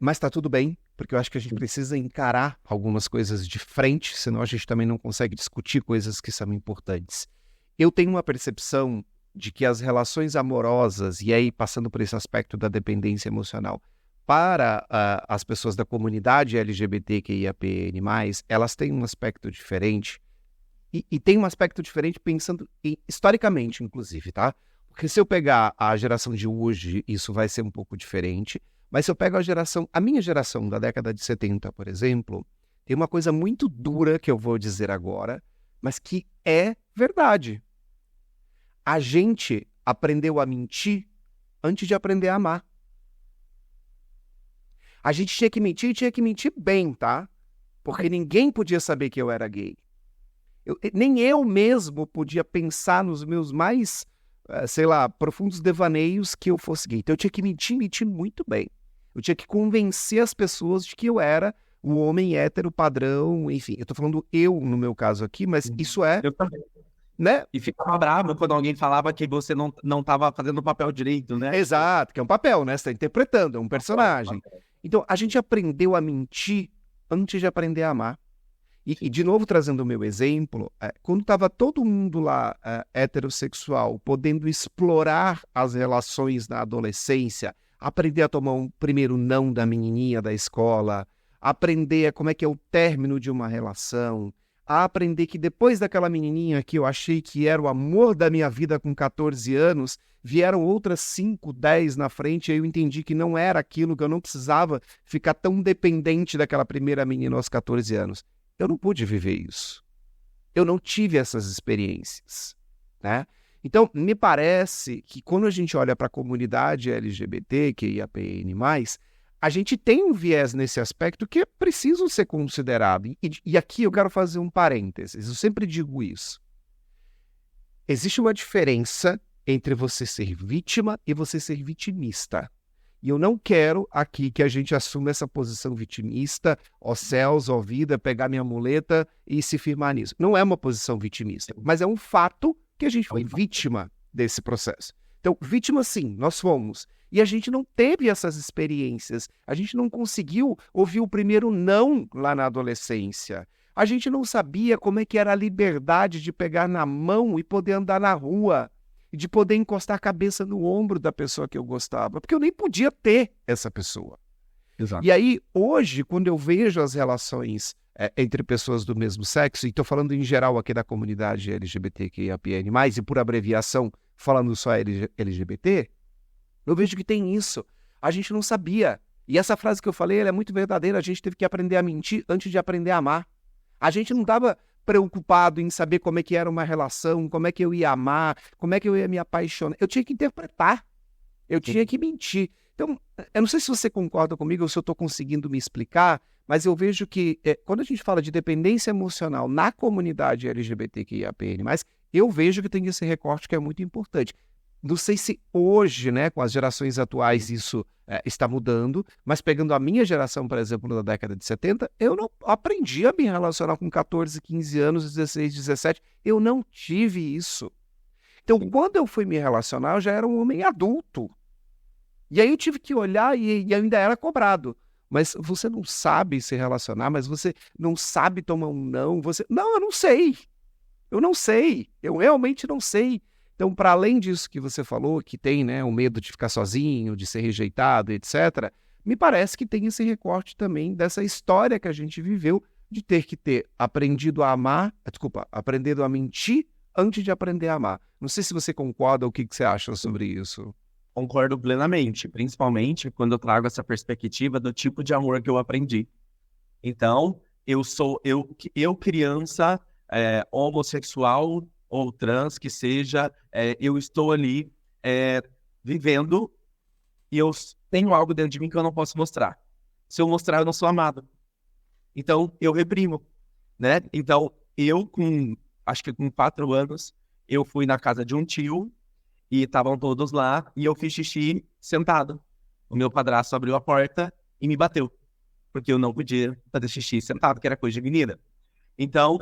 mas tá tudo bem, porque eu acho que a gente precisa encarar algumas coisas de frente, senão a gente também não consegue discutir coisas que são importantes. Eu tenho uma percepção de que as relações amorosas, e aí passando por esse aspecto da dependência emocional, para as pessoas da comunidade LGBTQIAPN+, elas têm um aspecto diferente, e tem um aspecto diferente pensando historicamente, inclusive, tá? Porque se eu pegar a geração de hoje, isso vai ser um pouco diferente, mas se eu pego a minha geração da década de 70, por exemplo, tem uma coisa muito dura que eu vou dizer agora, mas que é verdade. A gente aprendeu a mentir antes de aprender a amar. A gente tinha que mentir bem, tá? Porque ninguém podia saber que eu era gay. Nem eu mesmo podia pensar nos meus mais, profundos devaneios que eu fosse gay. Então eu tinha que mentir muito bem. Eu tinha que convencer as pessoas de que eu era o homem hétero padrão, enfim. Eu tô falando eu no meu caso aqui, mas isso é né? E ficava bravo quando alguém falava que você não estava fazendo o papel direito, né? Exato, que é um papel, né? Você está interpretando, é um personagem. Então, a gente aprendeu a mentir antes de aprender a amar. E de novo, trazendo o meu exemplo, quando estava todo mundo lá heterossexual, podendo explorar as relações na adolescência, aprender a tomar um primeiro não da menininha da escola, aprender como é que é o término de uma relação, a aprender que depois daquela menininha que eu achei que era o amor da minha vida com 14 anos, vieram outras 5, 10 na frente, e aí eu entendi que não era aquilo, que eu não precisava ficar tão dependente daquela primeira menina aos 14 anos. Eu não pude viver isso. Eu não tive essas experiências, né? Então, me parece que quando a gente olha para a comunidade LGBT, QIAPN+, a gente tem um viés nesse aspecto que é preciso ser considerado. E aqui eu quero fazer um parênteses. Eu sempre digo isso. Existe uma diferença entre você ser vítima e você ser vitimista. E eu não quero aqui que a gente assuma essa posição vitimista, ó céus, ó vida, pegar minha muleta e se firmar nisso. Não é uma posição vitimista, mas é um fato que a gente foi vítima desse processo. Então, vítima sim, nós fomos. E a gente não teve essas experiências. A gente não conseguiu ouvir o primeiro não lá na adolescência. A gente não sabia como é que era a liberdade de pegar na mão e poder andar na rua, de poder encostar a cabeça no ombro da pessoa que eu gostava, porque eu nem podia ter essa pessoa. Exato. E aí, hoje, quando eu vejo as relações entre pessoas do mesmo sexo, e estou falando em geral aqui da comunidade LGBTQIAPN+, e por abreviação, falando só LGBT, eu vejo que tem isso. A gente não sabia. E essa frase que eu falei, ela é muito verdadeira. A gente teve que aprender a mentir antes de aprender a amar. A gente não estava preocupado em saber como é que era uma relação, como é que eu ia amar, como é que eu ia me apaixonar. Eu tinha que interpretar, eu tinha que mentir. Então, eu não sei se você concorda comigo ou se eu estou conseguindo me explicar, mas eu vejo que quando a gente fala de dependência emocional na comunidade LGBTQIAPN+, eu vejo que tem esse recorte que é muito importante. Não sei se hoje, né, com as gerações atuais, isso está mudando, mas pegando a minha geração, por exemplo, da década de 70, eu não aprendi a me relacionar com 14, 15 anos, 16, 17. Eu não tive isso. Então, quando eu fui me relacionar, eu já era um homem adulto. E aí eu tive que olhar e ainda era cobrado. Mas você não sabe se relacionar, mas você não sabe tomar um não. Não, eu não sei. Eu não sei. Eu realmente não sei. Então, para além disso que você falou, que tem, né, o medo de ficar sozinho, de ser rejeitado, etc., me parece que tem esse recorte também dessa história que a gente viveu de ter que ter aprendido a amar, aprendido a mentir antes de aprender a amar. Não sei se você concorda ou o que você acha sobre isso. Concordo plenamente, principalmente quando eu trago essa perspectiva do tipo de amor que eu aprendi. Então, eu criança, homossexual ou trans, que seja, eu estou ali vivendo e eu tenho algo dentro de mim que eu não posso mostrar. Se eu mostrar, eu não sou amado. Então, eu reprimo, né? Então, acho que com 4 anos, eu fui na casa de um tio e estavam todos lá e eu fiz xixi sentado. O meu padrasto abriu a porta e me bateu, porque eu não podia fazer xixi sentado, que era coisa de menina. Então,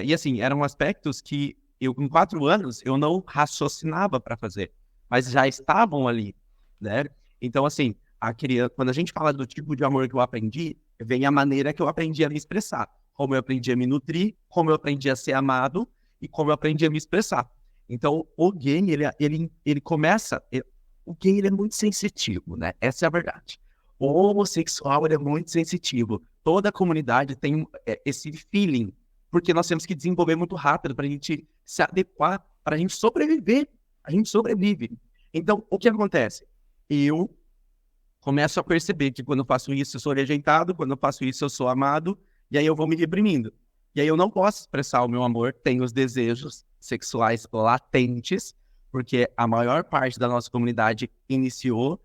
e assim, eram aspectos que eu, com 4 anos, eu não raciocinava para fazer, mas já estavam ali, né? Então, assim, a criança, quando a gente fala do tipo de amor que eu aprendi, vem a maneira que eu aprendi a me expressar, como eu aprendi a me nutrir, como eu aprendi a ser amado e como eu aprendi a me expressar. Então, o gay, ele começa... O gay, ele é muito sensitivo, né? Essa é a verdade. O homossexual, ele é muito sensitivo. Toda a comunidade tem esse feeling, porque nós temos que desenvolver muito rápido para a gente se adequar, para a gente sobreviver. A gente sobrevive. Então, o que acontece? Eu começo a perceber que quando eu faço isso, eu sou rejeitado, quando eu faço isso, eu sou amado, e aí eu vou me reprimindo. E aí eu não posso expressar o meu amor, tenho os desejos sexuais latentes, porque a maior parte da nossa comunidade iniciou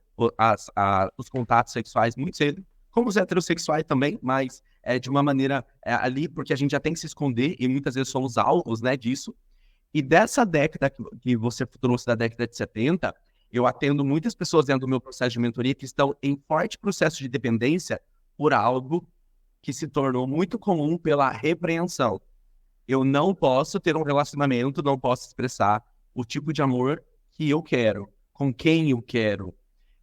os contatos sexuais muito cedo, como os heterossexuais também, mas de uma maneira ali, porque a gente já tem que se esconder, e muitas vezes somos alvos, né, disso. E dessa década que você trouxe, da década de 70, eu atendo muitas pessoas dentro do meu processo de mentoria que estão em forte processo de dependência por algo que se tornou muito comum pela repreensão. Eu não posso ter um relacionamento, não posso expressar o tipo de amor que eu quero, com quem eu quero.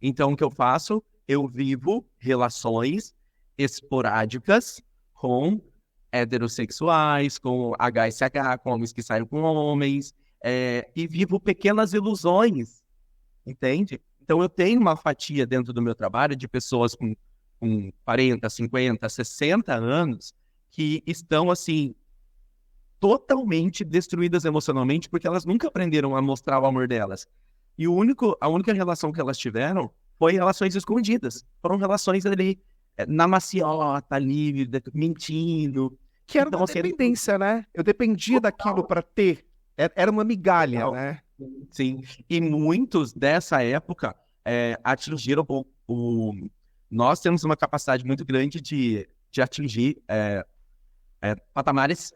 Então, o que eu faço? Eu vivo relações esporádicas com heterossexuais, com HSH, com homens que saem com homens, e vivo pequenas ilusões, entende? Então, eu tenho uma fatia dentro do meu trabalho de pessoas com 40, 50, 60 anos que estão, assim, totalmente destruídas emocionalmente porque elas nunca aprenderam a mostrar o amor delas. E a única relação que elas tiveram foi relações escondidas. Foram relações ali, na maciota, ali, mentindo. Que era Então, uma assim, dependência, né? Eu dependia daquilo para ter. Era uma migalha, total. né? Sim. E muitos dessa época atingiram Nós temos uma capacidade muito grande de atingir patamares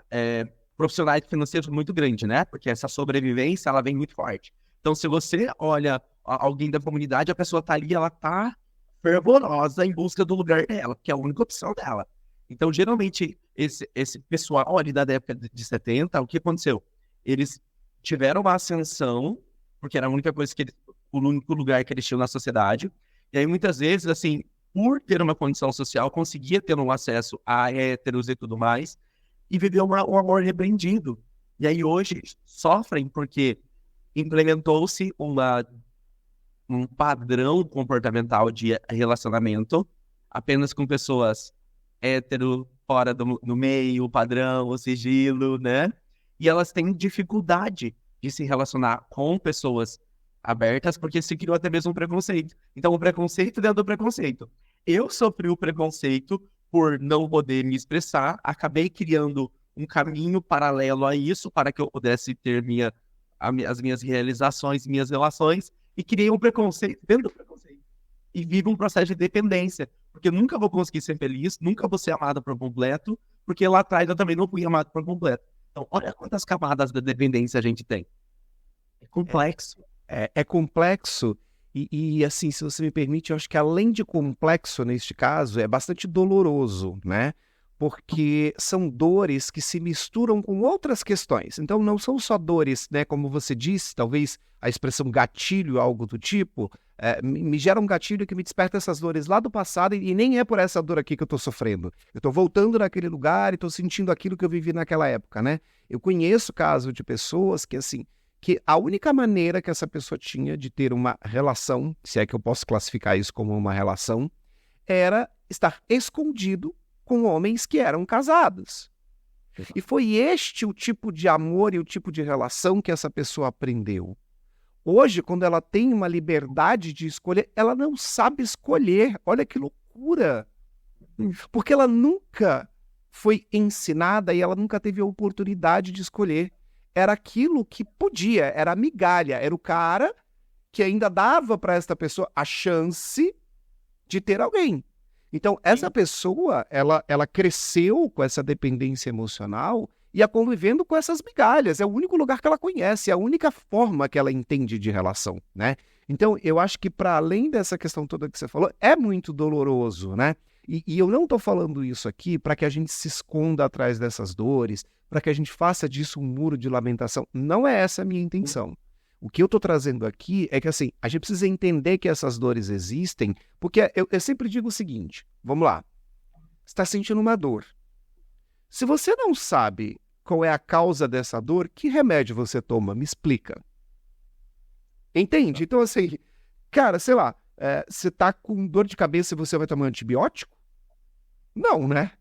profissionais e financeiros muito grande, né? Porque essa sobrevivência, ela vem muito forte. Então, se você olha alguém da comunidade, a pessoa tá ali, ela tá fervorosa em busca do lugar dela, que é a única opção dela. Então, geralmente, esse pessoal ali da época de 70, o que aconteceu? Eles tiveram uma ascensão, porque era a única coisa o único lugar que eles tinham na sociedade. E aí, muitas vezes, assim, por ter uma condição social, conseguia ter um acesso a héteros e tudo mais, e viver um amor repreendido. E aí, hoje, sofrem porque implementou-se um padrão comportamental de relacionamento apenas com pessoas hétero, fora do meio, padrão, o sigilo, né? E elas têm dificuldade de se relacionar com pessoas abertas porque se criou até mesmo um preconceito. Então, o preconceito dentro do preconceito. Eu sofri o preconceito por não poder me expressar, acabei criando um caminho paralelo a isso para que eu pudesse ter as minhas realizações, minhas relações, e criei um preconceito dentro do preconceito. E vivo um processo de dependência, porque eu nunca vou conseguir ser feliz, nunca vou ser amado por completo, porque lá atrás eu também não fui amado por completo. Então, olha quantas camadas da dependência a gente tem. É complexo. É complexo e, assim, se você me permite, eu acho que além de complexo neste caso, é bastante doloroso, né? Porque são dores que se misturam com outras questões. Então, não são só dores, né? Como você disse, talvez a expressão gatilho, algo do tipo, me gera um gatilho que me desperta essas dores lá do passado e nem é por essa dor aqui que eu estou sofrendo. Eu estou voltando naquele lugar e estou sentindo aquilo que eu vivi naquela época, né? Eu conheço casos de pessoas que, assim, que a única maneira que essa pessoa tinha de ter uma relação, se é que eu posso classificar isso como uma relação, era estar escondido com homens que eram casados. E foi este o tipo de amor e o tipo de relação que essa pessoa aprendeu. Hoje, quando ela tem uma liberdade de escolher, ela não sabe escolher. Olha que loucura! Porque ela nunca foi ensinada e ela nunca teve a oportunidade de escolher. Era aquilo que podia, era a migalha, era o cara que ainda dava para esta pessoa a chance de ter alguém. Então, essa pessoa, ela cresceu com essa dependência emocional e a convivendo com essas migalhas. É o único lugar que ela conhece, é a única forma que ela entende de relação, né? Então, eu acho que para além dessa questão toda que você falou, é muito doloroso, né? E eu não estou falando isso aqui para que a gente se esconda atrás dessas dores, para que a gente faça disso um muro de lamentação. Não é essa a minha intenção. O que eu estou trazendo aqui é que, assim, a gente precisa entender que essas dores existem, porque eu sempre digo o seguinte, vamos lá, você está sentindo uma dor. Se você não sabe qual é a causa dessa dor, que remédio você toma? Me explica. Entende? Então, assim, cara, sei lá, você está com dor de cabeça e você vai tomar antibiótico? Não, né?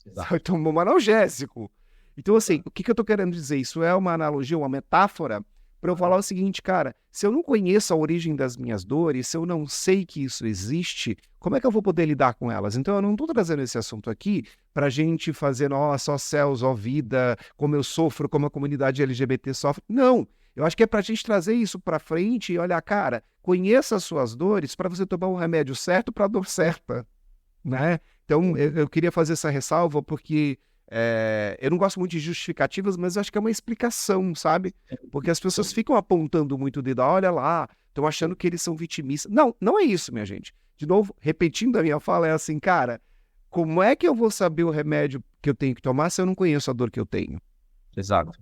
Você vai tomar um analgésico. Então, assim, o que eu estou querendo dizer? Isso é uma analogia, uma metáfora para eu falar o seguinte, cara, se eu não conheço a origem das minhas dores, se eu não sei que isso existe, como é que eu vou poder lidar com elas? Então eu não estou trazendo esse assunto aqui para a gente fazer, nossa, ó céus, ó vida, como eu sofro, como a comunidade LGBT sofre. Não, eu acho que é para a gente trazer isso para frente e olhar, cara, conheça as suas dores para você tomar um remédio certo para a dor certa, né? Então eu queria fazer essa ressalva porque... eu não gosto muito de justificativas, mas eu acho que é uma explicação, sabe? Porque as pessoas ficam apontando muito o dedo, olha lá, estão achando que eles são vitimistas. Não, não é isso, minha gente. De novo, repetindo a minha fala, é assim, cara, como é que eu vou saber o remédio que eu tenho que tomar se eu não conheço a dor que eu tenho? Exato.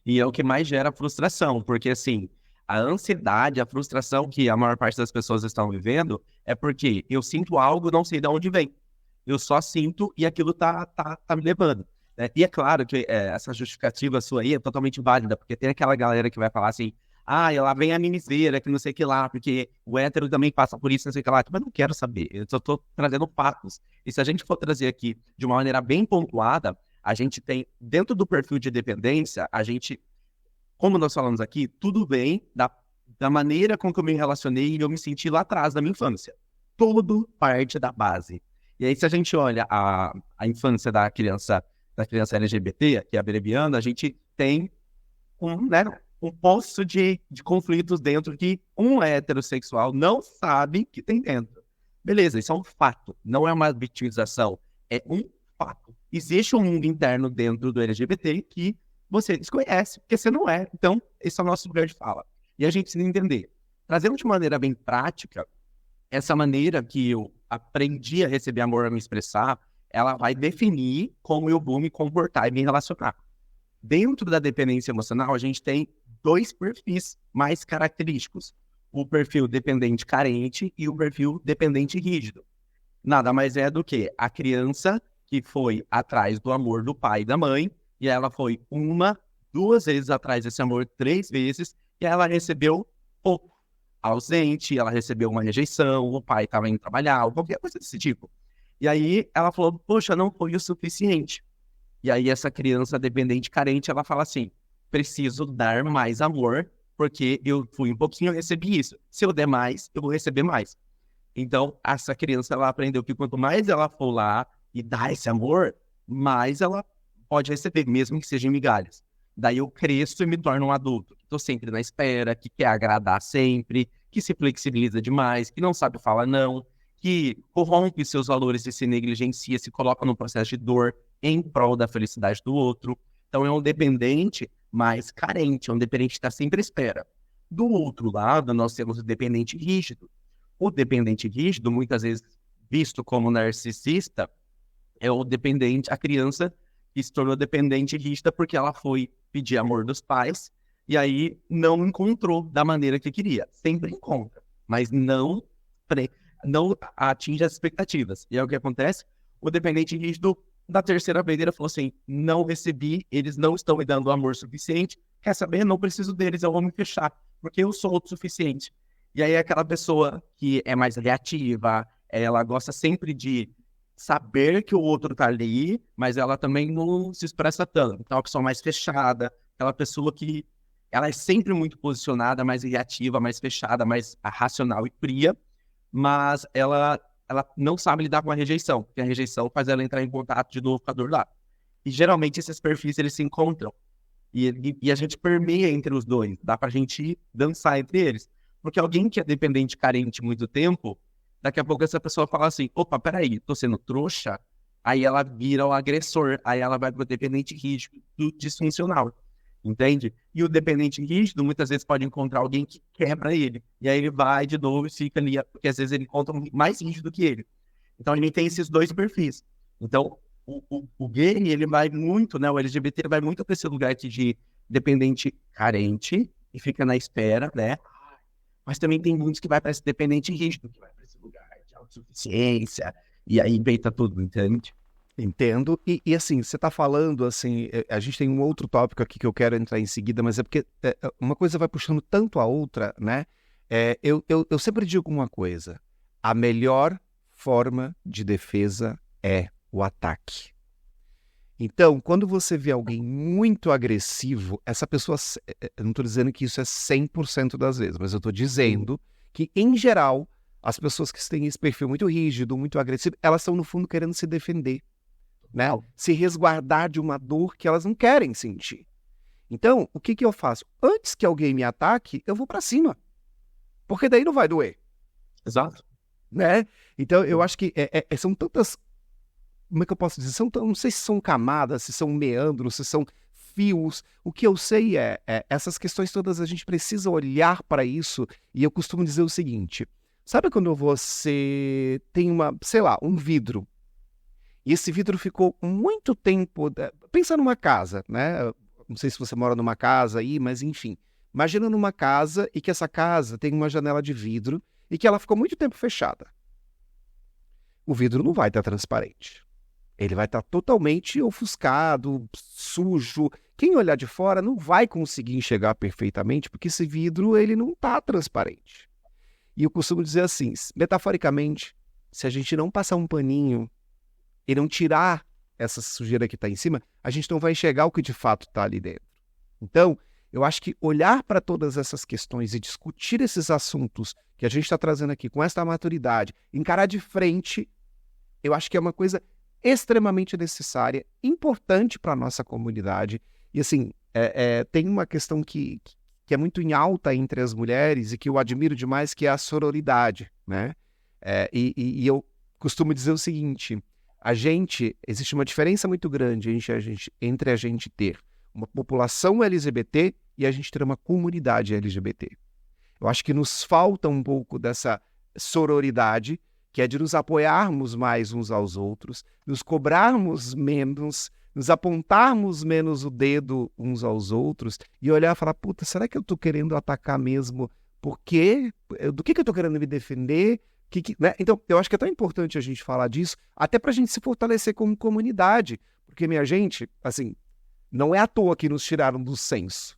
E é o que mais gera frustração, porque assim, a ansiedade, a frustração que a maior parte das pessoas estão vivendo é porque eu sinto algo, não sei de onde vem. Eu só sinto e aquilo tá me levando, né? E é claro que essa justificativa sua aí é totalmente válida, porque tem aquela galera que vai falar assim, ela vem a mimiseira, que não sei o que lá, porque o hétero também passa por isso, não sei o que lá. Mas não quero saber, eu só tô trazendo fatos. E se a gente for trazer aqui de uma maneira bem pontuada, a gente tem, dentro do perfil de dependência, a gente, como nós falamos aqui, tudo vem da maneira com que eu me relacionei e eu me senti lá atrás, da minha infância. Tudo parte da base. E aí, se a gente olha a infância da criança LGBT, que é abreviando, a gente tem um poço de conflitos dentro que um heterossexual não sabe que tem dentro. Beleza, isso é um fato, não é uma vitimização, é um fato. Existe um mundo interno dentro do LGBT que você desconhece, porque você não é. Então, esse é o nosso lugar de fala. E a gente precisa entender. Trazendo de maneira bem prática, essa maneira que eu aprendi a receber amor, a me expressar, ela vai definir como eu vou me comportar e me relacionar. Dentro da dependência emocional, a gente tem 2 perfis mais característicos. O perfil dependente carente e o perfil dependente rígido. Nada mais é do que a criança que foi atrás do amor do pai e da mãe, e ela foi 1, 2 vezes atrás desse amor, 3 vezes, e ela recebeu pouco. Ausente, ela recebeu uma rejeição, o pai estava indo trabalhar, qualquer coisa desse tipo. E aí ela falou, poxa, não foi o suficiente. E aí essa criança dependente carente, ela fala assim, preciso dar mais amor, porque eu fui um pouquinho, eu recebi isso. Se eu der mais, eu vou receber mais. Então, essa criança, ela aprendeu que quanto mais ela for lá e dar esse amor, mais ela pode receber, mesmo que seja em migalhas. Daí eu cresço e me torno um adulto, que estou sempre na espera, que quer agradar sempre, que se flexibiliza demais, que não sabe falar não, que corrompe seus valores e se negligencia, se coloca num processo de dor em prol da felicidade do outro. Então é um dependente mais carente, é um dependente que está sempre à espera. Do outro lado, nós temos o dependente rígido. O dependente rígido, muitas vezes visto como narcisista, é o dependente, a criança que se tornou dependente rígida porque ela foi pedir amor dos pais e aí não encontrou da maneira que queria. Sempre encontra, mas não atinge as expectativas. E é o que acontece? O dependente rígido, da terceira vez, ele falou assim, não recebi, eles não estão me dando amor suficiente, quer saber? Não preciso deles, eu vou me fechar, porque eu sou autossuficiente. E aí aquela pessoa que é mais reativa, ela gosta sempre de saber que o outro tá ali, mas ela também não se expressa tanto. Então, a pessoa mais fechada, aquela pessoa que ela é sempre muito posicionada, mais reativa, mais fechada, mais racional e fria, mas ela não sabe lidar com a rejeição, porque a rejeição faz ela entrar em contato de novo com a dor lá. E geralmente esses perfis, eles se encontram. E a gente permeia entre os dois, dá pra gente dançar entre eles. Porque alguém que é dependente carente muito tempo, daqui a pouco essa pessoa fala assim, opa, peraí, tô sendo trouxa, aí ela vira o agressor, aí ela vai pro dependente rígido, disfuncional, entende? E o dependente rígido, muitas vezes pode encontrar alguém que quebra ele, e aí ele vai de novo e fica ali, porque às vezes ele encontra um mais rígido que ele. Então a gente tem esses 2 perfis. Então o gay, ele vai muito, né, o LGBT vai muito para esse lugar aqui de dependente carente, e fica na espera, né? Mas também tem muitos que vai para esse dependente rígido, que vai para esse lugar de autossuficiência, e aí peita tudo, entende? Entendo. E assim, você está falando, assim, a gente tem um outro tópico aqui que eu quero entrar em seguida, mas é porque uma coisa vai puxando tanto a outra, né? Eu sempre digo uma coisa, a melhor forma de defesa é o ataque. Então, quando você vê alguém muito agressivo, essa pessoa, eu não estou dizendo que isso é 100% das vezes, mas eu estou dizendo que, em geral, as pessoas que têm esse perfil muito rígido, muito agressivo, elas estão, no fundo, querendo se defender, né? Se resguardar de uma dor que elas não querem sentir. Então, o que eu faço? Antes que alguém me ataque, eu vou para cima, porque daí não vai doer. Exato. Né? Então, eu acho que são tantas... Como é que eu posso dizer? Não sei se são camadas, se são meandros, se são fios. O que eu sei essas questões todas a gente precisa olhar para isso. E eu costumo dizer o seguinte: sabe quando você tem sei lá, um vidro, e esse vidro ficou muito tempo... Pensa numa casa, né? não sei se você mora numa casa aí, mas enfim, imagina numa casa e que essa casa tem uma janela de vidro e que ela ficou muito tempo fechada. O vidro não vai estar transparente. Ele vai estar totalmente ofuscado, sujo. Quem olhar de fora não vai conseguir enxergar perfeitamente, porque esse vidro ele não está transparente. E eu costumo dizer assim, metaforicamente, se a gente não passar um paninho e não tirar essa sujeira que está em cima, a gente não vai enxergar o que de fato está ali dentro. Então, eu acho que olhar para todas essas questões e discutir esses assuntos que a gente está trazendo aqui com essa maturidade, encarar de frente, eu acho que é uma coisa extremamente necessária, importante para a nossa comunidade. E assim, tem uma questão que é muito em alta entre as mulheres e que eu admiro demais, que é a sororidade, né? E eu costumo dizer o seguinte, existe uma diferença muito grande entre a gente ter uma população LGBT e a gente ter uma comunidade LGBT. Eu acho que nos falta um pouco dessa sororidade, que é de nos apoiarmos mais uns aos outros, nos cobrarmos menos, nos apontarmos menos o dedo uns aos outros e olhar e falar, puta, será que eu estou querendo atacar mesmo? Por quê? Do que eu estou querendo me defender? Né? Então, eu acho que é tão importante a gente falar disso, até para a gente se fortalecer como comunidade, porque, minha gente, assim, não é à toa que nos tiraram do censo.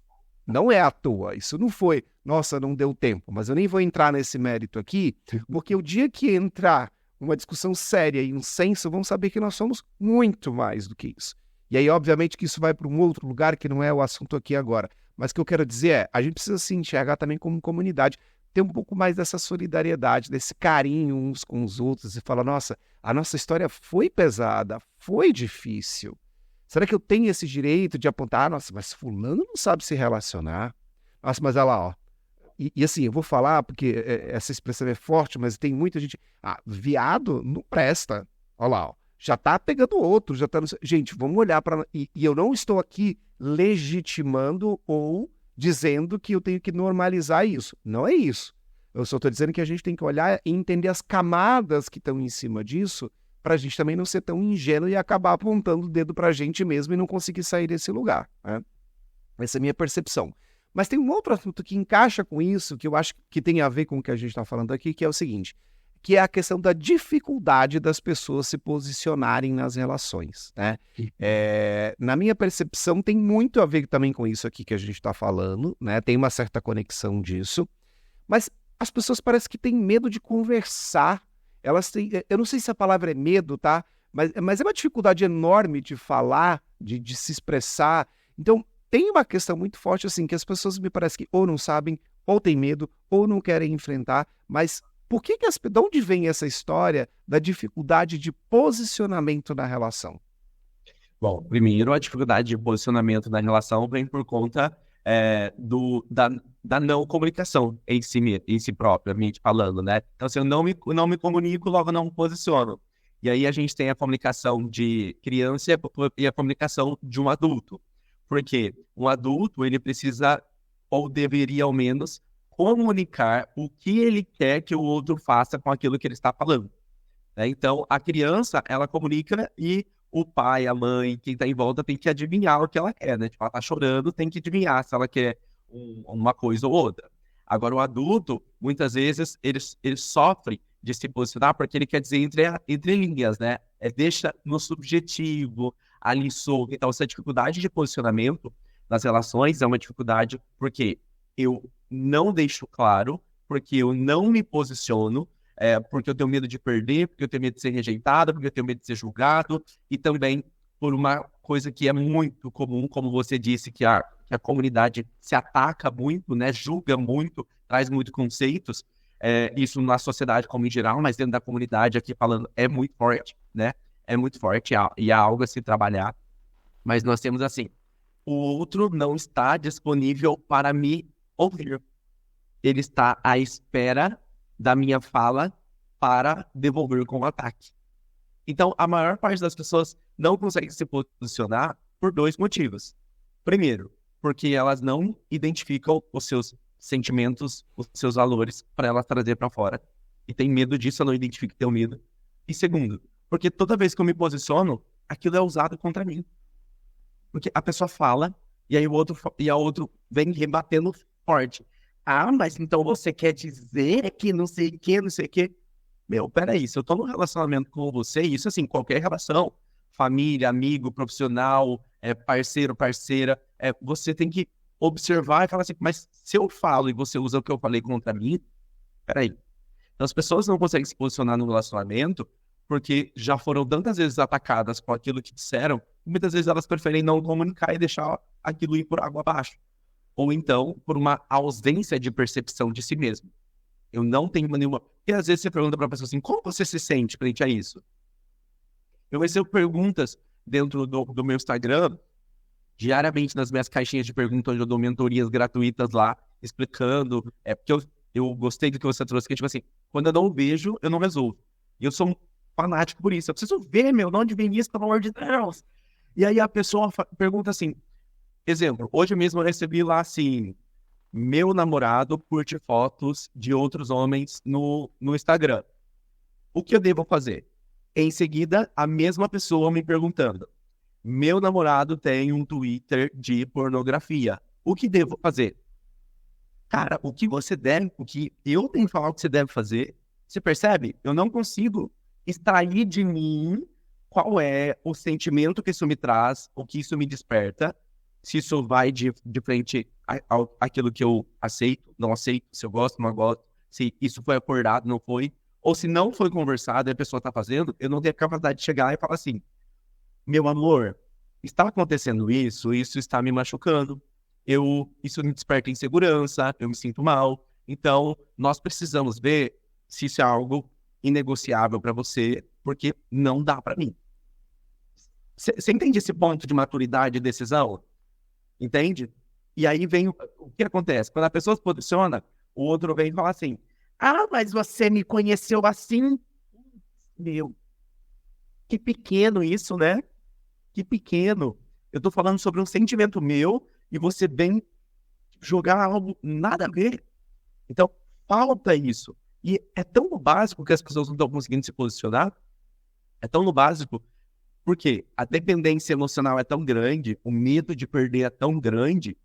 Não é à toa. Isso não foi, nossa, não deu tempo. Mas eu nem vou entrar nesse mérito aqui, porque o dia que entrar uma discussão séria e um censo, vão saber que nós somos muito mais do que isso. E aí, obviamente, que isso vai para um outro lugar que não é o assunto aqui agora. Mas o que eu quero dizer é, a gente precisa se enxergar também como comunidade, ter um pouco mais dessa solidariedade, desse carinho uns com os outros e falar, nossa, a nossa história foi pesada, foi difícil. Será que eu tenho esse direito de apontar, nossa, mas fulano não sabe se relacionar? Nossa, mas olha lá, ó. E assim, eu vou falar, porque essa expressão é forte, mas tem muita gente, viado não presta. Olha lá, ó. Já tá pegando outro, já tá... Gente, vamos olhar para... E eu não estou aqui legitimando ou dizendo que eu tenho que normalizar isso. Não é isso. Eu só estou dizendo que a gente tem que olhar e entender as camadas que estão em cima disso, para a gente também não ser tão ingênuo e acabar apontando o dedo para a gente mesmo e não conseguir sair desse lugar, né? Essa é a minha percepção. Mas tem um outro assunto que encaixa com isso, que eu acho que tem a ver com o que a gente está falando aqui, que é o seguinte, que é a questão da dificuldade das pessoas se posicionarem nas relações, né? Na minha percepção, tem muito a ver também com isso aqui que a gente está falando, né? Tem uma certa conexão disso, mas as pessoas parecem que têm medo de conversar. Elas têm, eu não sei se a palavra é medo, tá? Mas é uma dificuldade enorme de falar, de se expressar. Então, tem uma questão muito forte, assim, que as pessoas me parece que ou não sabem, ou têm medo, ou não querem enfrentar. Mas por que de onde vem essa história da dificuldade de posicionamento na relação? Bom, primeiro, a dificuldade de posicionamento na relação vem por conta da não comunicação em si propriamente falando, né? Então, se eu não me comunico, logo não me posiciono. E aí a gente tem a comunicação de criança e a comunicação de um adulto. Porque um adulto, ele precisa, ou deveria ao menos, comunicar o que ele quer que o outro faça com aquilo que ele está falando, né? Então, a criança, ela comunica e o pai, a mãe, quem está em volta tem que adivinhar o que ela quer, né? Tipo, ela está chorando, tem que adivinhar se ela quer uma coisa ou outra. Agora, o adulto, muitas vezes, ele sofre de se posicionar porque ele quer dizer entre linhas, né? Deixa no subjetivo, ali solto. Então, essa dificuldade de posicionamento nas relações é uma dificuldade porque eu não deixo claro, porque eu não me posiciono, porque eu tenho medo de perder, porque eu tenho medo de ser rejeitado, porque eu tenho medo de ser julgado, e também por uma coisa que é muito comum, como você disse, que a comunidade se ataca muito, né, julga muito, traz muito conceitos, isso na sociedade como em geral, mas dentro da comunidade aqui falando é muito forte, né, é muito forte e há algo a se trabalhar, mas nós temos assim, o outro não está disponível para me ouvir, ele está à espera da minha fala para devolver com o ataque. Então, a maior parte das pessoas não consegue se posicionar por dois motivos. Primeiro, porque elas não identificam os seus sentimentos, os seus valores para elas trazer para fora. E tem medo disso, eu não identifico que tem medo. E segundo, porque toda vez que eu me posiciono, aquilo é usado contra mim. Porque a pessoa fala E aí a outro vem rebatendo forte. Ah, mas então você quer dizer que não sei o que, não sei o que. Meu, peraí, se eu tô num relacionamento com você, isso assim, qualquer relação, família, amigo, profissional, parceiro, parceira, você tem que observar e falar assim, mas se eu falo e você usa o que eu falei contra mim, peraí. Então as pessoas não conseguem se posicionar no relacionamento porque já foram tantas vezes atacadas com aquilo que disseram, e muitas vezes elas preferem não comunicar e deixar aquilo ir por água abaixo. Ou então, por uma ausência de percepção de si mesmo. Eu não tenho nenhuma... E às vezes você pergunta para a pessoa assim, como você se sente frente a isso? Eu recebo perguntas dentro do meu Instagram, diariamente nas minhas caixinhas de perguntas, onde eu dou mentorias gratuitas lá, explicando. Porque eu gostei do que você trouxe, que tipo assim, quando eu não vejo, eu não resolvo. E eu sou um fanático por isso. Eu preciso ver, meu, de onde vem isso, pelo amor de Deus. E aí a pessoa pergunta assim, exemplo, hoje mesmo eu recebi lá assim, meu namorado curte fotos de outros homens no Instagram. O que eu devo fazer? Em seguida, a mesma pessoa me perguntando, meu namorado tem um Twitter de pornografia. O que devo fazer? Cara, o que eu tenho que falar o que você deve fazer, você percebe? Eu não consigo extrair de mim qual é o sentimento que isso me traz, o que isso me desperta, se isso vai de frente àquilo que eu aceito, não aceito, se eu gosto, não gosto, se isso foi acordado, não foi, ou se não foi conversado e a pessoa está fazendo, eu não tenho a capacidade de chegar e falar assim, meu amor, está acontecendo isso está me machucando, isso me desperta insegurança, eu me sinto mal, então nós precisamos ver se isso é algo inegociável para você, porque não dá para mim. Você entende esse ponto de maturidade e decisão? Entende? E aí vem o que acontece? Quando a pessoa se posiciona, o outro vem e fala assim, ah, mas você me conheceu assim? Meu, que pequeno isso, né? Que pequeno. Eu tô falando sobre um sentimento meu e você vem jogar algo nada a ver. Então, falta isso. E é tão no básico que as pessoas não estão conseguindo se posicionar. É tão no básico porque a dependência emocional é tão grande, o medo de perder é tão grande,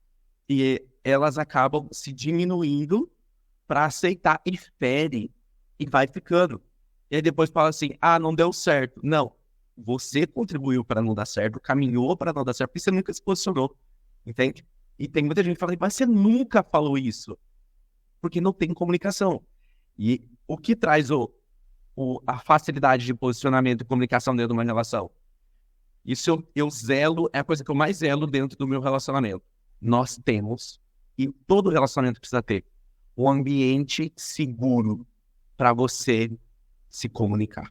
e elas acabam se diminuindo para aceitar e fere, e vai ficando. E aí depois fala assim, ah, não deu certo. Não, você contribuiu para não dar certo, caminhou para não dar certo, porque você nunca se posicionou, entende? E tem muita gente que fala, mas você nunca falou isso, porque não tem comunicação. E o que traz a facilidade de posicionamento e comunicação dentro de uma relação? Isso eu zelo, é a coisa que eu mais zelo dentro do meu relacionamento. Nós temos, e todo relacionamento precisa ter, um ambiente seguro para você se comunicar.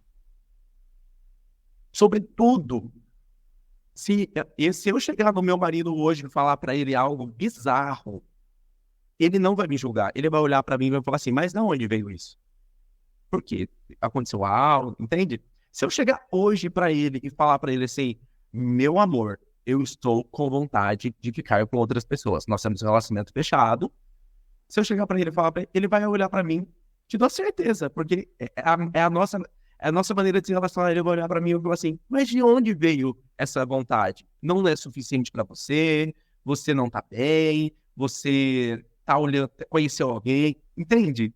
Sobretudo, se eu chegar no meu marido hoje e falar para ele algo bizarro, ele não vai me julgar. Ele vai olhar para mim e vai falar assim, mas de onde veio isso? Por quê? Aconteceu algo, entende? Se eu chegar hoje para ele e falar para ele assim, meu amor, eu estou com vontade de ficar com outras pessoas. Nós temos um relacionamento fechado. Se eu chegar para ele e falar para ele, ele vai olhar para mim, te dou certeza, porque é a nossa maneira de se relacionar. Ele vai olhar para mim e falar assim, mas de onde veio essa vontade? Não é suficiente para você, você não tá bem, você tá olhando, conheceu alguém, entende?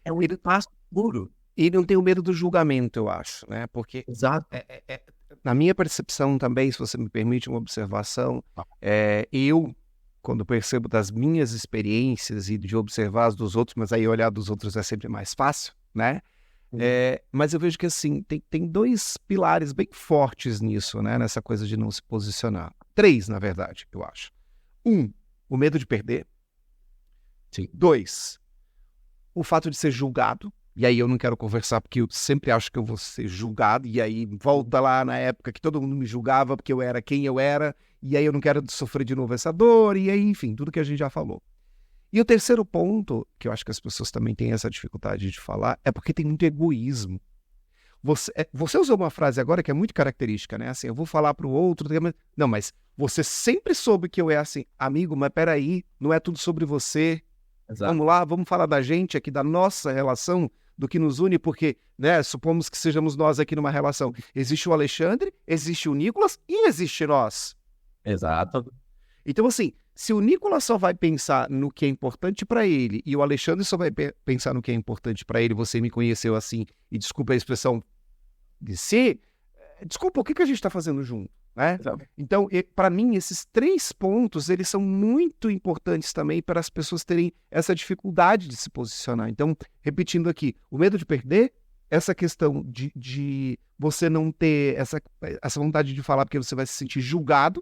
É um espaço puro. E não tem o medo do julgamento, eu acho, né? Porque, Exato. na minha percepção também, se você me permite uma observação, eu, quando percebo das minhas experiências e de observar as dos outros, mas aí olhar dos outros é sempre mais fácil, né? Mas eu vejo que, assim, tem dois pilares bem fortes nisso, né? Nessa coisa de não se posicionar. 3, na verdade, eu acho. 1, o medo de perder. Sim. 2, o fato de ser julgado. E aí eu não quero conversar porque eu sempre acho que eu vou ser julgado, e aí volta lá na época que todo mundo me julgava porque eu era quem eu era, e aí eu não quero sofrer de novo essa dor, e aí, enfim, tudo que a gente já falou. E o terceiro ponto, que eu acho que as pessoas também têm essa dificuldade de falar, é porque tem muito egoísmo. Você usou uma frase agora que é muito característica, né? Assim, eu vou falar para o outro... Não, mas você sempre soube que eu é assim, amigo, mas peraí, não é tudo sobre você. Exato. Vamos lá, vamos falar da gente aqui, da nossa relação, do que nos une, porque, né, supomos que sejamos nós aqui numa relação. Existe o Alexandre, existe o Nicolas e existe nós. Exato. Então, assim, Se o Nicolas só vai pensar no que é importante para ele e o Alexandre só vai pensar no que é importante para ele, você me conheceu assim, e desculpa a expressão de ser, desculpa, o que a gente está fazendo junto? Né? Então, para mim, esses 3 pontos, eles são muito importantes também para as pessoas terem essa dificuldade de se posicionar. Então, repetindo aqui, o medo de perder, essa questão de você não ter essa vontade de falar porque você vai se sentir julgado,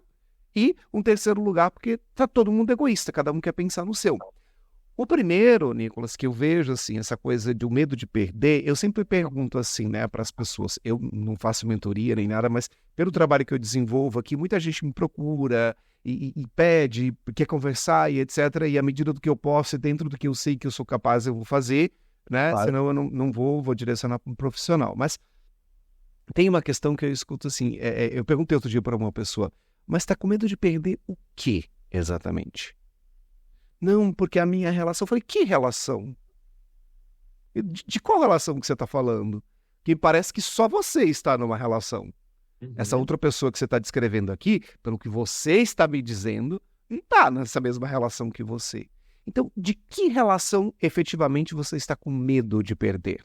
e um terceiro lugar porque tá todo mundo egoísta, cada um quer pensar no seu. O primeiro, Nicolas, que eu vejo, assim, essa coisa do medo de perder, eu sempre pergunto assim, né, para as pessoas, eu não faço mentoria nem nada, mas pelo trabalho que eu desenvolvo aqui, muita gente me procura e pede, quer conversar e etc, e à medida do que eu posso, dentro do que eu sei que eu sou capaz, eu vou fazer, né, Claro. senão eu não vou direcionar para um profissional. Mas tem uma questão que eu escuto assim, eu perguntei outro dia para uma pessoa, mas tá com medo de perder o quê, exatamente? Não, porque a minha relação... Eu falei, que relação? De qual relação que você está falando? Que parece que só você está numa relação. Essa outra pessoa que você está descrevendo aqui, pelo que você está me dizendo, não está nessa mesma relação que você. Então, de que relação efetivamente você está com medo de perder?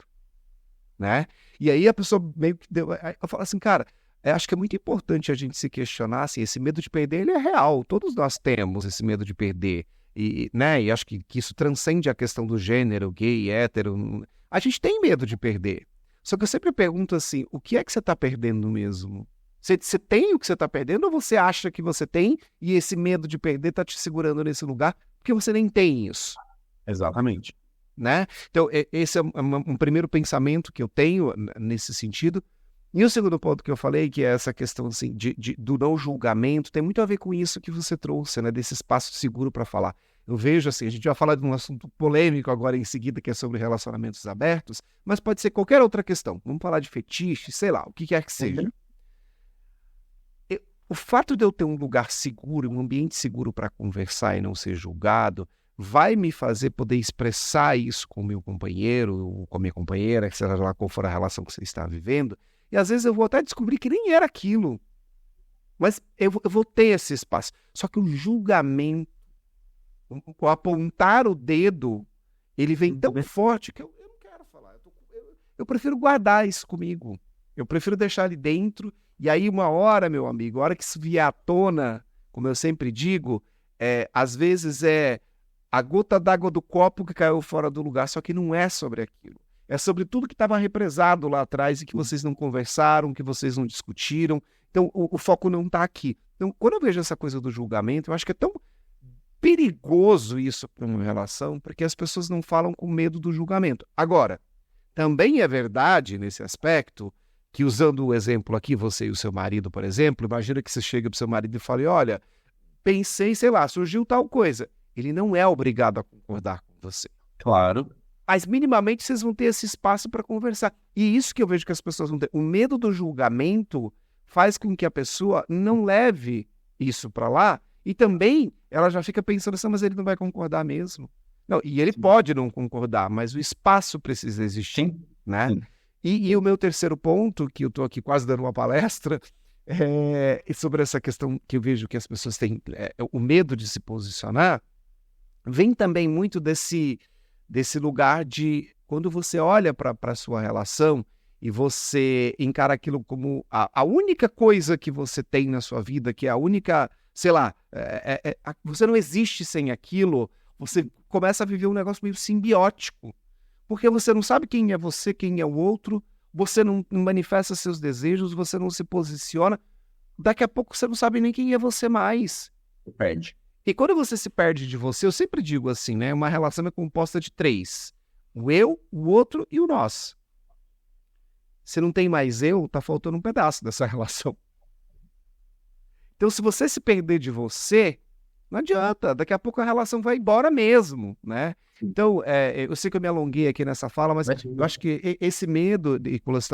Né? E aí a pessoa meio que deu... Eu falo assim, cara, acho que é muito importante a gente se questionar, assim, esse medo de perder, ele é real. Todos nós temos esse medo de perder. E, né, e acho que isso transcende a questão do gênero, gay, hétero. A gente tem medo de perder. Só que eu sempre pergunto assim, o que é que você está perdendo mesmo? Você tem o que você está perdendo ou você acha que você tem e esse medo de perder está te segurando nesse lugar porque você nem tem isso? Exatamente. Né? Então, esse é um primeiro pensamento que eu tenho nesse sentido. E o segundo ponto que eu falei, que é essa questão assim, do não julgamento, tem muito a ver com isso que você trouxe, né? Desse espaço seguro para falar. Eu vejo assim, a gente vai falar de um assunto polêmico agora em seguida, que é sobre relacionamentos abertos, mas pode ser qualquer outra questão. Vamos falar de fetiche, sei lá, o que quer que seja. O fato de eu ter um lugar seguro, um ambiente seguro para conversar e não ser julgado, vai me fazer poder expressar isso com o meu companheiro, ou com a minha companheira, seja lá qual for a relação que você está vivendo. E às vezes eu vou até descobrir que nem era aquilo. Mas eu vou ter esse espaço. Só que o julgamento, o apontar o dedo, ele vem tão forte que eu não quero falar. Eu prefiro guardar isso comigo. Eu prefiro deixar ali dentro. E aí uma hora, meu amigo, a hora que isso vier à tona, como eu sempre digo, às vezes é a gota d'água do copo que caiu fora do lugar, só que não é sobre aquilo. É sobre tudo que estava represado lá atrás e que vocês não conversaram, que vocês não discutiram. Então, o foco não está aqui. Então, quando eu vejo essa coisa do julgamento, eu acho que é tão perigoso isso para uma relação, porque as pessoas não falam com medo do julgamento. Agora, também é verdade nesse aspecto que, usando o exemplo aqui, você e o seu marido, por exemplo, imagina que você chega para o seu marido e fale, olha, pensei, sei lá, surgiu tal coisa. Ele não é obrigado a concordar com você. Claro. Mas minimamente vocês vão ter esse espaço para conversar. E isso que eu vejo que as pessoas não têm. O medo do julgamento faz com que a pessoa não leve isso para lá e também ela já fica pensando assim, mas ele não vai concordar mesmo. Não, e ele pode não concordar, mas o espaço precisa existir. Sim. Né? Sim. E o meu terceiro ponto, que eu estou aqui quase dando uma palestra, é sobre essa questão que eu vejo que as pessoas têm, o medo de se posicionar, vem também muito desse lugar de quando você olha para a sua relação e você encara aquilo como a única coisa que você tem na sua vida, que é a única, sei lá, você não existe sem aquilo, você começa a viver um negócio meio simbiótico, porque você não sabe quem é você, quem é o outro, você não manifesta seus desejos, você não se posiciona, daqui a pouco você não sabe nem quem é você mais. Perde. E quando você se perde de você, eu sempre digo assim, né? Uma relação é composta de 3. O eu, o outro e o nós. Se não tem mais eu, tá faltando um pedaço dessa relação. Então, se você se perder de você, não adianta. Daqui a pouco a relação vai embora mesmo, né? Então, eu sei que eu me alonguei aqui nessa fala, mas eu acho que esse medo,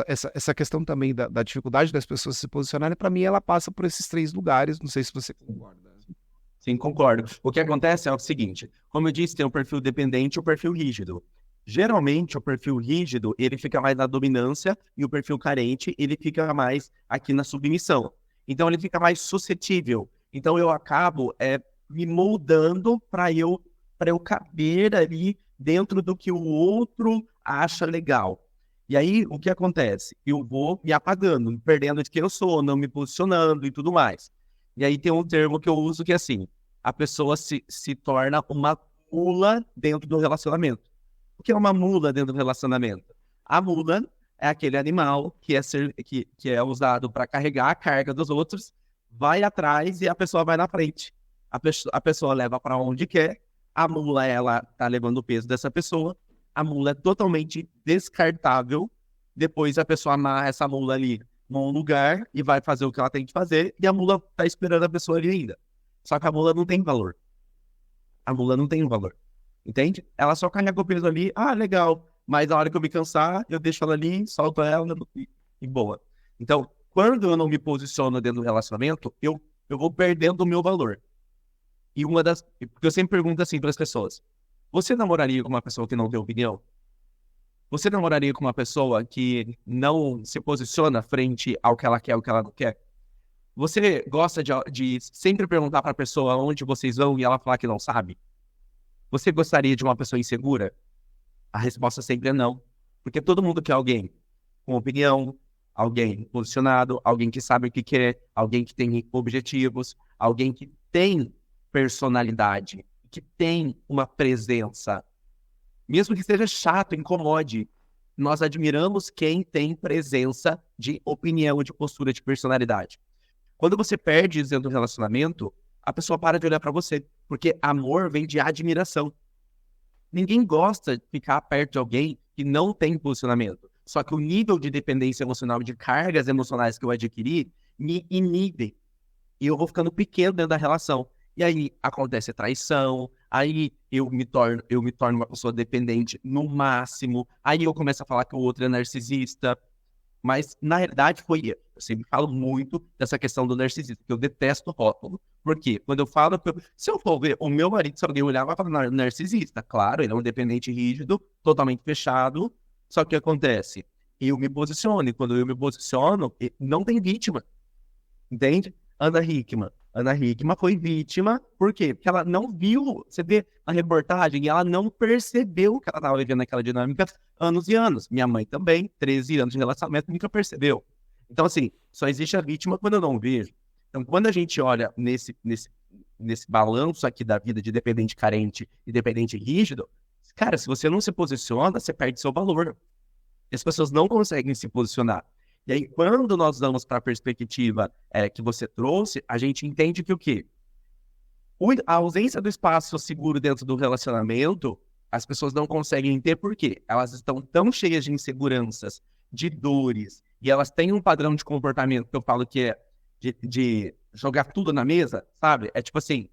essa questão também da dificuldade das pessoas se posicionarem, para mim, ela passa por esses 3 lugares. Não sei se você concorda. Sim, concordo. O que acontece é o seguinte, como eu disse, tem o perfil dependente e o perfil rígido. Geralmente, o perfil rígido, ele fica mais na dominância e o perfil carente, ele fica mais aqui na submissão. Então, ele fica mais suscetível. Então, eu acabo me moldando para eu caber ali dentro do que o outro acha legal. E aí, o que acontece? Eu vou me apagando, me perdendo de quem eu sou, não me posicionando e tudo mais. E aí tem um termo que eu uso que é assim, a pessoa se torna uma mula dentro do relacionamento. O que é uma mula dentro do relacionamento? A mula é aquele animal que é usado para carregar a carga dos outros, vai atrás e a pessoa vai na frente. A pessoa leva para onde quer, a mula, ela tá levando o peso dessa pessoa, a mula é totalmente descartável, depois a pessoa amarra essa mula ali num lugar e vai fazer o que ela tem que fazer, e a mula tá esperando a pessoa ali ainda. Só que a mula não tem valor. A mula não tem um valor. Entende? Ela só carrega o peso ali, legal, mas na hora que eu me cansar, eu deixo ela ali, solto ela e boa. Então, quando eu não me posiciono dentro do relacionamento, eu vou perdendo o meu valor. E porque eu sempre pergunto assim para as pessoas, você namoraria com uma pessoa que não tem opinião? Você namoraria com uma pessoa que não se posiciona frente ao que ela quer, ao que ela não quer? Você gosta de sempre perguntar para a pessoa onde vocês vão e ela falar que não sabe? Você gostaria de uma pessoa insegura? A resposta sempre é não. Porque todo mundo quer alguém com opinião, alguém posicionado, alguém que sabe o que quer, alguém que tem objetivos, alguém que tem personalidade, que tem uma presença. Mesmo que seja chato, incomode, nós admiramos quem tem presença de opinião, de postura, de personalidade. Quando você perde dentro do relacionamento, a pessoa para de olhar para você, porque amor vem de admiração. Ninguém gosta de ficar perto de alguém que não tem posicionamento. Só que o nível de dependência emocional, de cargas emocionais que eu adquiri, me inibe. E eu vou ficando pequeno dentro da relação. E aí acontece traição, aí eu me torno uma pessoa dependente no máximo, aí eu começo a falar que o outro é narcisista. Mas, na realidade, foi eu. Eu sempre falo muito dessa questão do narcisismo, que eu detesto o rótulo. Por quê? Quando eu falo, se eu for ver o meu marido, se alguém olhar, vai falar narcisista. Claro, ele é um dependente rígido, totalmente fechado. Só que o que acontece? Eu me posiciono, e quando eu me posiciono, não tem vítima. Entende? Ana Hickman foi vítima, por quê? Porque ela não viu, você vê a reportagem, e ela não percebeu que ela estava vivendo aquela dinâmica anos e anos. Minha mãe também, 13 anos de relacionamento, nunca percebeu. Então, assim, só existe a vítima quando eu não vejo. Então, quando a gente olha nesse balanço aqui da vida de dependente carente e dependente rígido, cara, se você não se posiciona, você perde seu valor. E as pessoas não conseguem se posicionar. E aí, quando nós vamos para a perspectiva que você trouxe, a gente entende que o quê? A ausência do espaço seguro dentro do relacionamento, as pessoas não conseguem ter por quê? Elas estão tão cheias de inseguranças, de dores, e elas têm um padrão de comportamento que eu falo que é de jogar tudo na mesa, sabe? É tipo assim,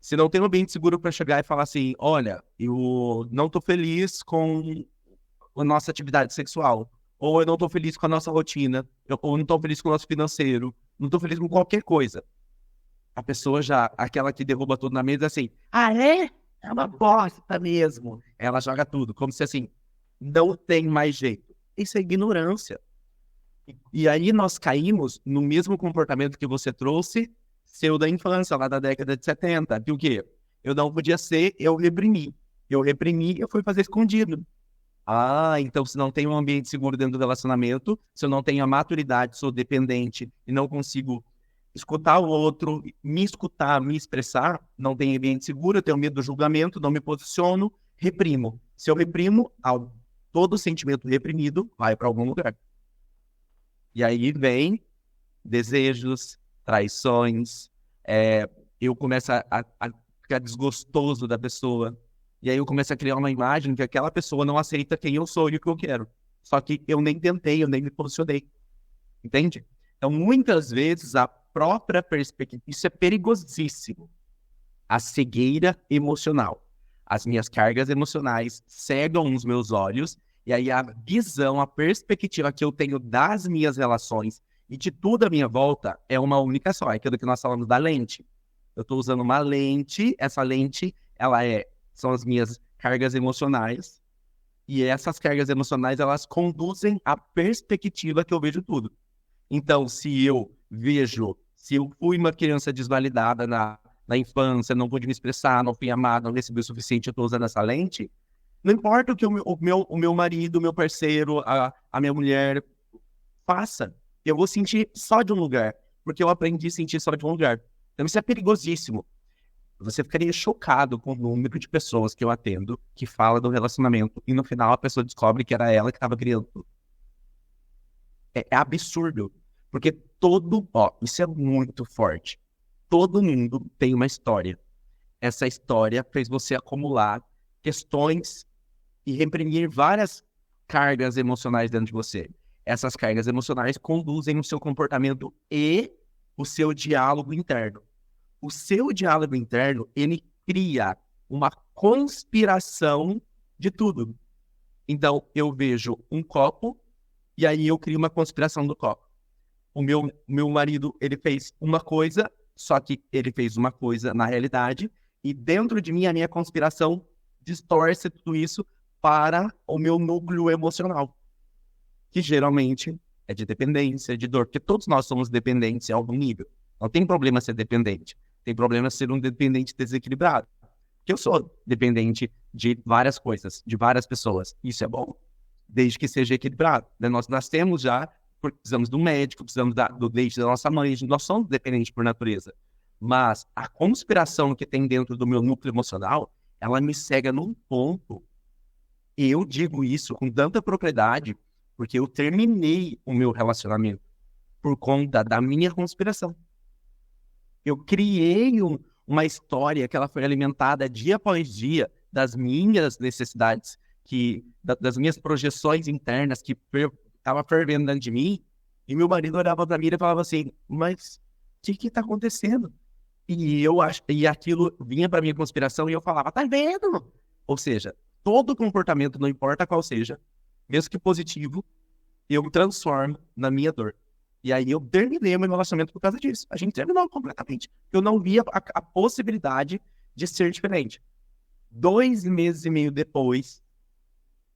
se não tem um ambiente seguro para chegar e falar assim, olha, eu não tô feliz com a nossa atividade sexual, ou eu não tô feliz com a nossa rotina, ou eu não tô feliz com o nosso financeiro, não tô feliz com qualquer coisa. A pessoa já, aquela que derruba tudo na mesa, assim, é? É uma bosta mesmo. Ela joga tudo, como se assim, não tem mais jeito. Isso é ignorância. E aí nós caímos no mesmo comportamento que você trouxe, seu da infância, lá da década de 70. Que o quê? Eu não podia ser, eu reprimi. Eu fui fazer escondido. Então se não tem um ambiente seguro dentro do relacionamento, se eu não tenho a maturidade, sou dependente e não consigo escutar o outro, me escutar, me expressar, não tenho ambiente seguro, eu tenho medo do julgamento, não me posiciono, reprimo. Se eu reprimo, todo sentimento reprimido vai para algum lugar. E aí vem desejos, traições, eu começo a ficar desgostoso da pessoa. E aí eu começo a criar uma imagem que aquela pessoa não aceita quem eu sou e o que eu quero. Só que eu nem tentei, eu nem me posicionei. Entende? Então, muitas vezes, a própria perspectiva... Isso é perigosíssimo. A cegueira emocional. As minhas cargas emocionais cegam os meus olhos e aí a visão, a perspectiva que eu tenho das minhas relações e de tudo à minha volta é uma única só. É aquilo que nós falamos da lente. Eu estou usando uma lente, essa lente, são as minhas cargas emocionais, e essas cargas emocionais, elas conduzem a perspectiva que eu vejo tudo. Então, se eu fui uma criança desvalidada na infância, não pude me expressar, não fui amado, não recebi o suficiente, eu tô usando essa lente, não importa o que o meu marido, o meu parceiro, a minha mulher faça, eu vou sentir só de um lugar, porque eu aprendi a sentir só de um lugar. Então isso é perigosíssimo. Você ficaria chocado com o número de pessoas que eu atendo que fala do relacionamento e no final a pessoa descobre que era ela que estava criando. É absurdo. Porque isso é muito forte. Todo mundo tem uma história. Essa história fez você acumular questões e reprimir várias cargas emocionais dentro de você. Essas cargas emocionais conduzem o seu comportamento e o seu diálogo interno. O seu diálogo interno, ele cria uma conspiração de tudo. Então, eu vejo um copo e aí eu crio uma conspiração do copo. O meu marido, ele fez uma coisa, só que ele fez uma coisa na realidade, e dentro de mim, a minha conspiração distorce tudo isso para o meu núcleo emocional, que geralmente é de dependência, de dor, porque todos nós somos dependentes em algum nível. Não tem problema ser dependente, tem problema ser um dependente desequilibrado. Porque eu sou dependente de várias coisas, de várias pessoas. Isso é bom, desde que seja equilibrado. Nós nascemos já, precisamos do médico, precisamos do leite da nossa mãe, nós somos dependentes por natureza. Mas a conspiração que tem dentro do meu núcleo emocional, ela me cega num ponto. E eu digo isso com tanta propriedade, porque eu terminei o meu relacionamento por conta da minha conspiração. Eu criei uma história que ela foi alimentada dia após dia das minhas necessidades, das minhas projeções internas que estava fervendo dentro de mim, e meu marido olhava para mim e falava assim, mas o que está acontecendo? E aquilo vinha para minha conspiração e eu falava, tá vendo? Ou seja, todo comportamento, não importa qual seja, mesmo que positivo, eu transformo na minha dor. E aí eu terminei o meu relacionamento por causa disso. A gente terminou completamente. Eu não via a possibilidade de ser diferente. 2 meses e meio depois,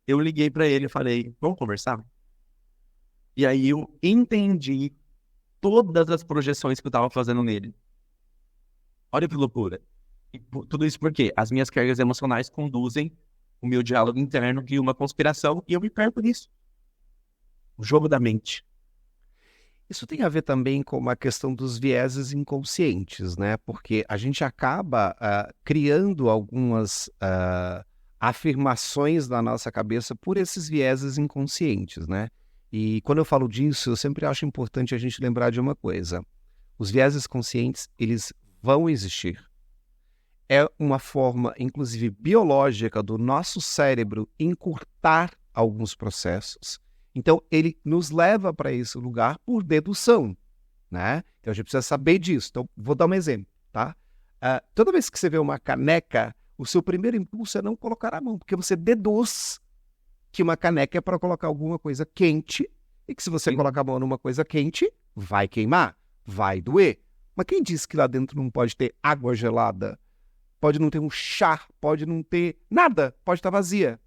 eu liguei para ele e falei, vamos conversar? E aí eu entendi todas as projeções que eu estava fazendo nele. Olha que loucura. E tudo isso porque as minhas cargas emocionais conduzem o meu diálogo interno, cria uma conspiração e eu me perco nisso. O jogo da mente. Isso tem a ver também com a questão dos vieses inconscientes, né? Porque a gente acaba criando algumas afirmações na nossa cabeça por esses vieses inconscientes, né? E quando eu falo disso, eu sempre acho importante a gente lembrar de uma coisa. Os vieses conscientes, eles vão existir. É uma forma, inclusive biológica, do nosso cérebro encurtar alguns processos. Então, ele nos leva para esse lugar por dedução, né? Então, a gente precisa saber disso. Então, vou dar um exemplo, tá? Toda vez que você vê uma caneca, o seu primeiro impulso é não colocar a mão, porque você deduz que uma caneca é para colocar alguma coisa quente, e que se você colocar a mão numa coisa quente, vai queimar, vai doer. Mas quem disse que lá dentro não pode ter água gelada? Pode não ter um chá, pode não ter nada, pode estar vazia.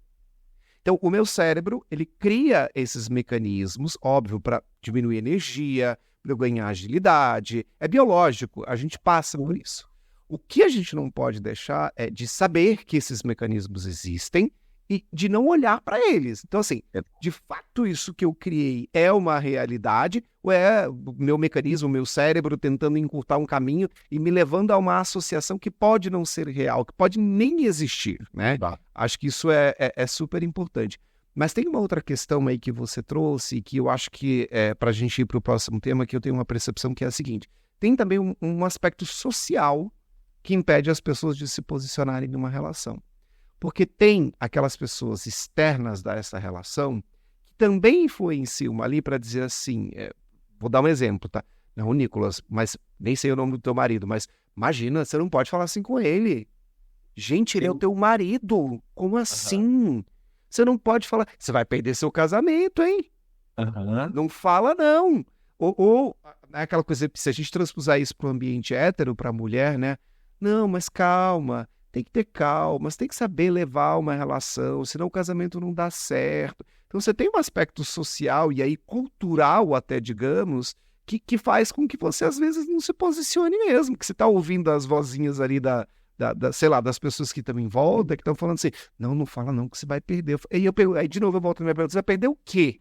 Então, o meu cérebro, ele cria esses mecanismos, óbvio, para diminuir energia, para eu ganhar agilidade. É biológico, a gente passa por isso. O que a gente não pode deixar é de saber que esses mecanismos existem e de não olhar para eles. Então, assim, de fato isso que eu criei é uma realidade ou é o meu mecanismo, o meu cérebro tentando encurtar um caminho e me levando a uma associação que pode não ser real, que pode nem existir, né? Tá. Acho que isso é super importante. Mas tem uma outra questão aí que você trouxe, que eu acho que para a gente ir para o próximo tema, que eu tenho uma percepção que é a seguinte. Tem também um aspecto social que impede as pessoas de se posicionarem numa relação. Porque tem aquelas pessoas externas dessa relação que também influenciam ali para dizer assim, vou dar um exemplo, tá? Não, Nicolas, mas nem sei o nome do teu marido, mas imagina, você não pode falar assim com ele. Gente, ele é o teu marido, como assim? Você não pode falar, você vai perder seu casamento, hein? Não fala não. Ou aquela coisa, se a gente transpusar isso para o ambiente hétero, para a mulher, né? Não, mas calma. Tem que ter calma, você tem que saber levar uma relação, senão o casamento não dá certo. Então você tem um aspecto social e aí cultural até, digamos, que faz com que você, às vezes, não se posicione mesmo, que você está ouvindo as vozinhas ali sei lá, das pessoas que estão em volta, que estão falando assim, não fala não, que você vai perder. Aí, de novo, eu volto na minha pergunta, você vai perder o quê?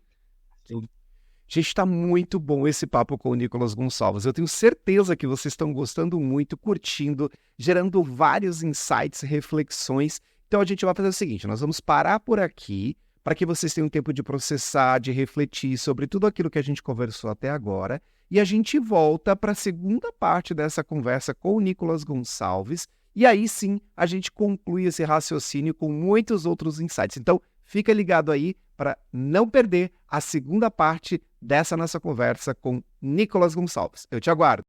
Gente, está muito bom esse papo com o Nicolas Gonçalves. Eu tenho certeza que vocês estão gostando muito, curtindo, gerando vários insights, reflexões. Então a gente vai fazer o seguinte, nós vamos parar por aqui para que vocês tenham tempo de processar, de refletir sobre tudo aquilo que a gente conversou até agora. E a gente volta para a segunda parte dessa conversa com o Nicolas Gonçalves. E aí sim, a gente conclui esse raciocínio com muitos outros insights. Então, fica ligado aí para não perder a segunda parte dessa nossa conversa com Nicolas Gonçalves. Eu te aguardo.